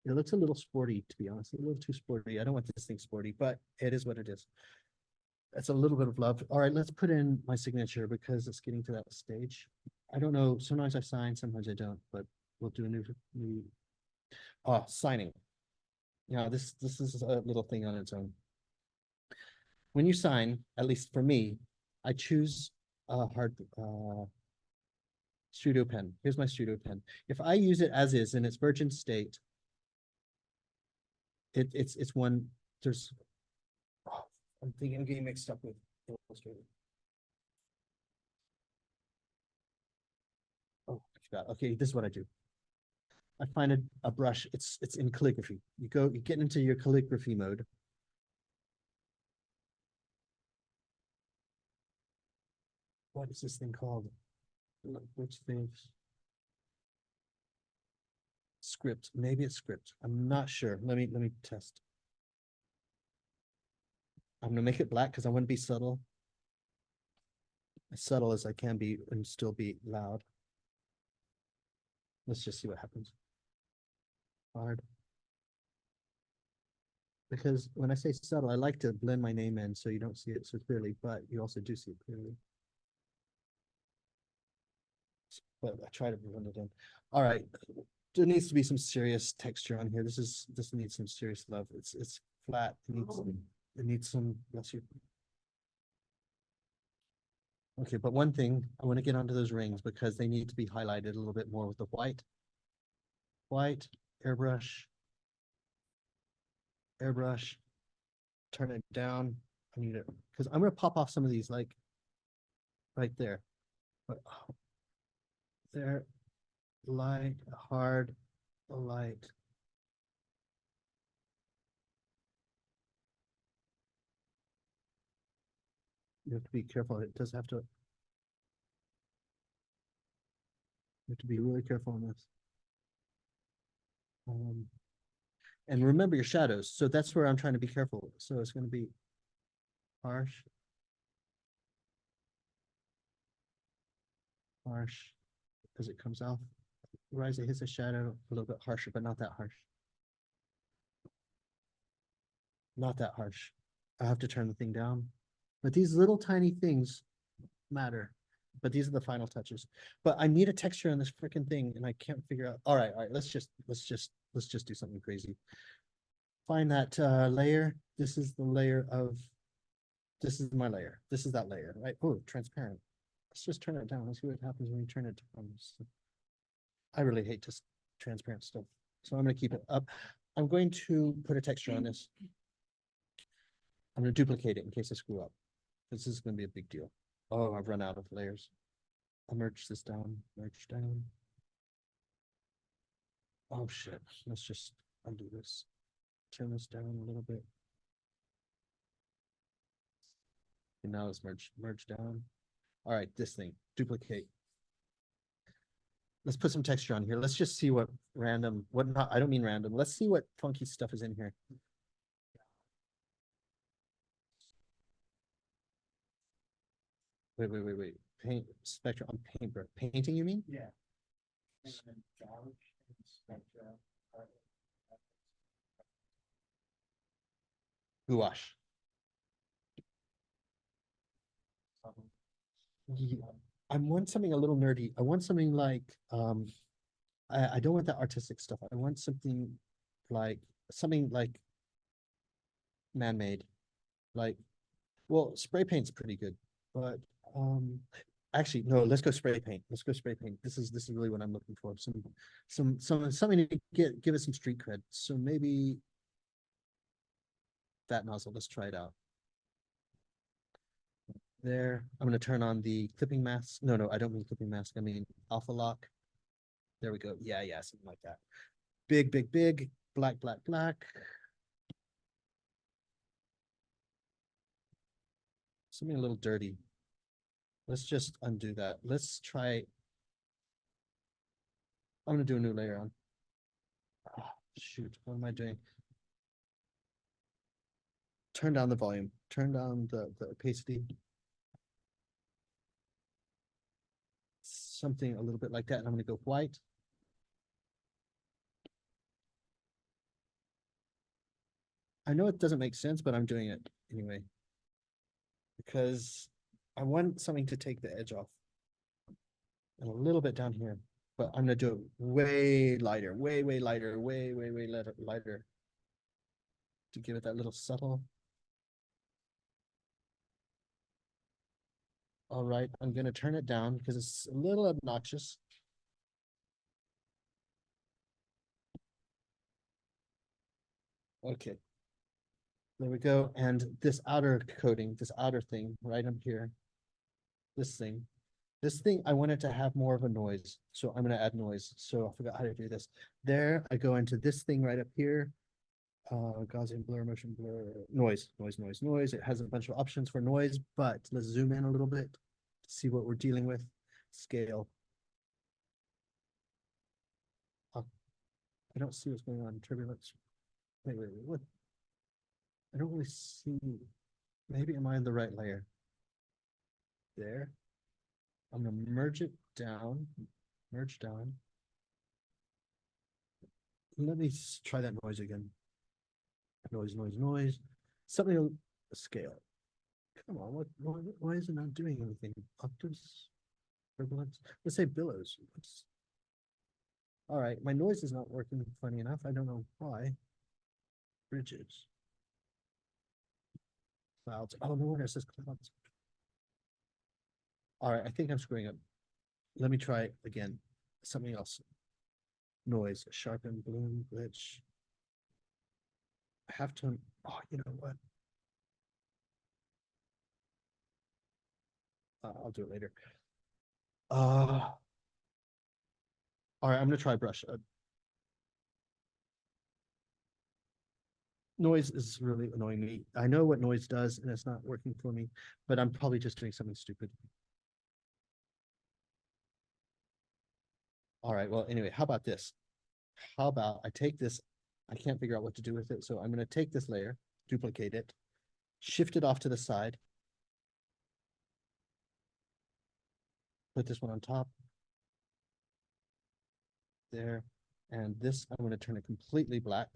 It looks a little sporty, to be honest, a little too sporty. I don't want this thing sporty, but it is what it is. That's a little bit of love. All right, let's put in my signature because it's getting to that stage. I don't know. Sometimes I sign, sometimes I don't, but we'll do a new signing. Now, this is a little thing on its own. When you sign, at least for me, I choose a hard studio pen. Here's my studio pen. If I use it as is in its virgin state, it's one. There's. Oh, I'm thinking I'm getting mixed up with Illustrator. Oh, I forgot. Okay, this is what I do. I find a brush. It's in calligraphy. You get into your calligraphy mode. What is this thing called? Which things? Script. Maybe it's script. I'm not sure. Let me test. I'm gonna make it black because I want to be subtle. As subtle as I can be and still be loud. Let's just see what happens. Hard. Because when I say subtle, I like to blend my name in so you don't see it so clearly, but you also do see it clearly. But I try to blend it in. All right. There needs to be some serious texture on here. This needs some serious love. It's flat. It needs some, bless you. Okay, but one thing, I want to get onto those rings because they need to be highlighted a little bit more with the white. White, airbrush, turn it down I need it, because I'm gonna pop off some of these, like right there. But there, light, hard, light. You have to be careful. It does have to. You have to be really careful on this. And remember your shadows. So that's where I'm trying to be careful. So it's going to be harsh. Harsh. As it comes out. Rise, it hits a shadow a little bit harsher, but not that harsh. Not that harsh. I have to turn the thing down. But these little tiny things matter. But these are the final touches. But I need a texture on this freaking thing, and I can't figure out. All right. Let's just do something crazy. Find that layer. This is the layer of. This is my layer. This is that layer, right? Oh, transparent. Let's just turn it down. Let's see what happens when you turn it down. I really hate this transparent stuff, so I'm going to keep it up. I'm going to put a texture on this. I'm going to duplicate it in case I screw up. This is going to be a big deal. Oh, I've run out of layers. I'll merge this down, merge down. Oh shit, let's just undo this. Turn this down a little bit. And now let's merge down. All right, this thing, duplicate. Let's put some texture on here. Let's just see what random, what not, I don't mean random. Let's see what funky stuff is in here. Wait. Paint spectrum on paper. Painting, you mean? Yeah. Gouache. Yeah. I want something a little nerdy. I want something like, I don't want that artistic stuff. I want something like man-made. Like, well, spray paint's pretty good, but actually no, let's go spray paint. Let's go spray paint. This is really what I'm looking for. Something to give it some street cred. So maybe that nozzle. Let's try it out. There, I'm going to turn on the clipping mask. No, I don't mean clipping mask. I mean alpha lock. There we go. Yeah, something like that. Big, black. Something a little dirty. Let's just undo that. Let's try. I'm going to do a new layer on. Oh, shoot, what am I doing? Turn down the volume. Turn down the opacity. Something a little bit like that. And I'm going to go white. I know it doesn't make sense, but I'm doing it anyway. Because I want something to take the edge off. And a little bit down here. But I'm going to do it way lighter, way lighter, way lighter. To give it that little subtle. All right, I'm going to turn it down because it's a little obnoxious. Okay. There we go. And this outer coating, this outer thing right up here, this thing, I want it to have more of a noise. So I'm going to add noise. So I forgot how to do this. There, I go into this thing right up here. Gaussian blur, motion blur, noise. It has a bunch of options for noise, but let's zoom in a little bit to see what we're dealing with. Scale. I don't see what's going on. Turbulence. Wait, what? I don't really see. Maybe am I in the right layer? There. I'm gonna merge it down. Merge down. Let me try that noise again. Noise. Something scale. Come on, why is it not doing anything? Octaves, turbulence. Let's say billows. All right, my noise is not working funny enough. I don't know why. Bridges. Clouds. Oh, no wonder it says clouds. All right, I think I'm screwing up. Let me try again. Something else. Noise, sharpen, bloom, glitch. I have to. Oh, you know what? I'll do it later. All right, I'm gonna try brush. Noise is really annoying me. I know what noise does and it's not working for me, but I'm probably just doing something stupid. All right, well, anyway, how about this? How about I take this, I can't figure out what to do with it, so I'm gonna take this layer, duplicate it, shift it off to the side. Put this one on top. There, and this, I'm gonna turn it completely black.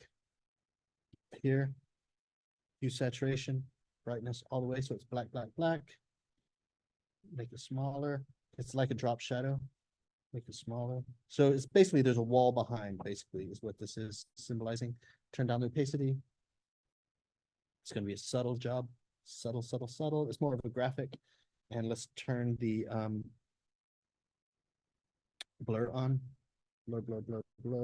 Here, hue saturation, brightness all the way, so it's black, black, black. Make it smaller. It's like a drop shadow. Make it smaller. So it's basically there's a wall behind, basically, is what this is symbolizing. Turn down the opacity. It's going to be a subtle job. Subtle, subtle, subtle. It's more of a graphic. And let's turn the blur on. Blur, blur, blur, blur.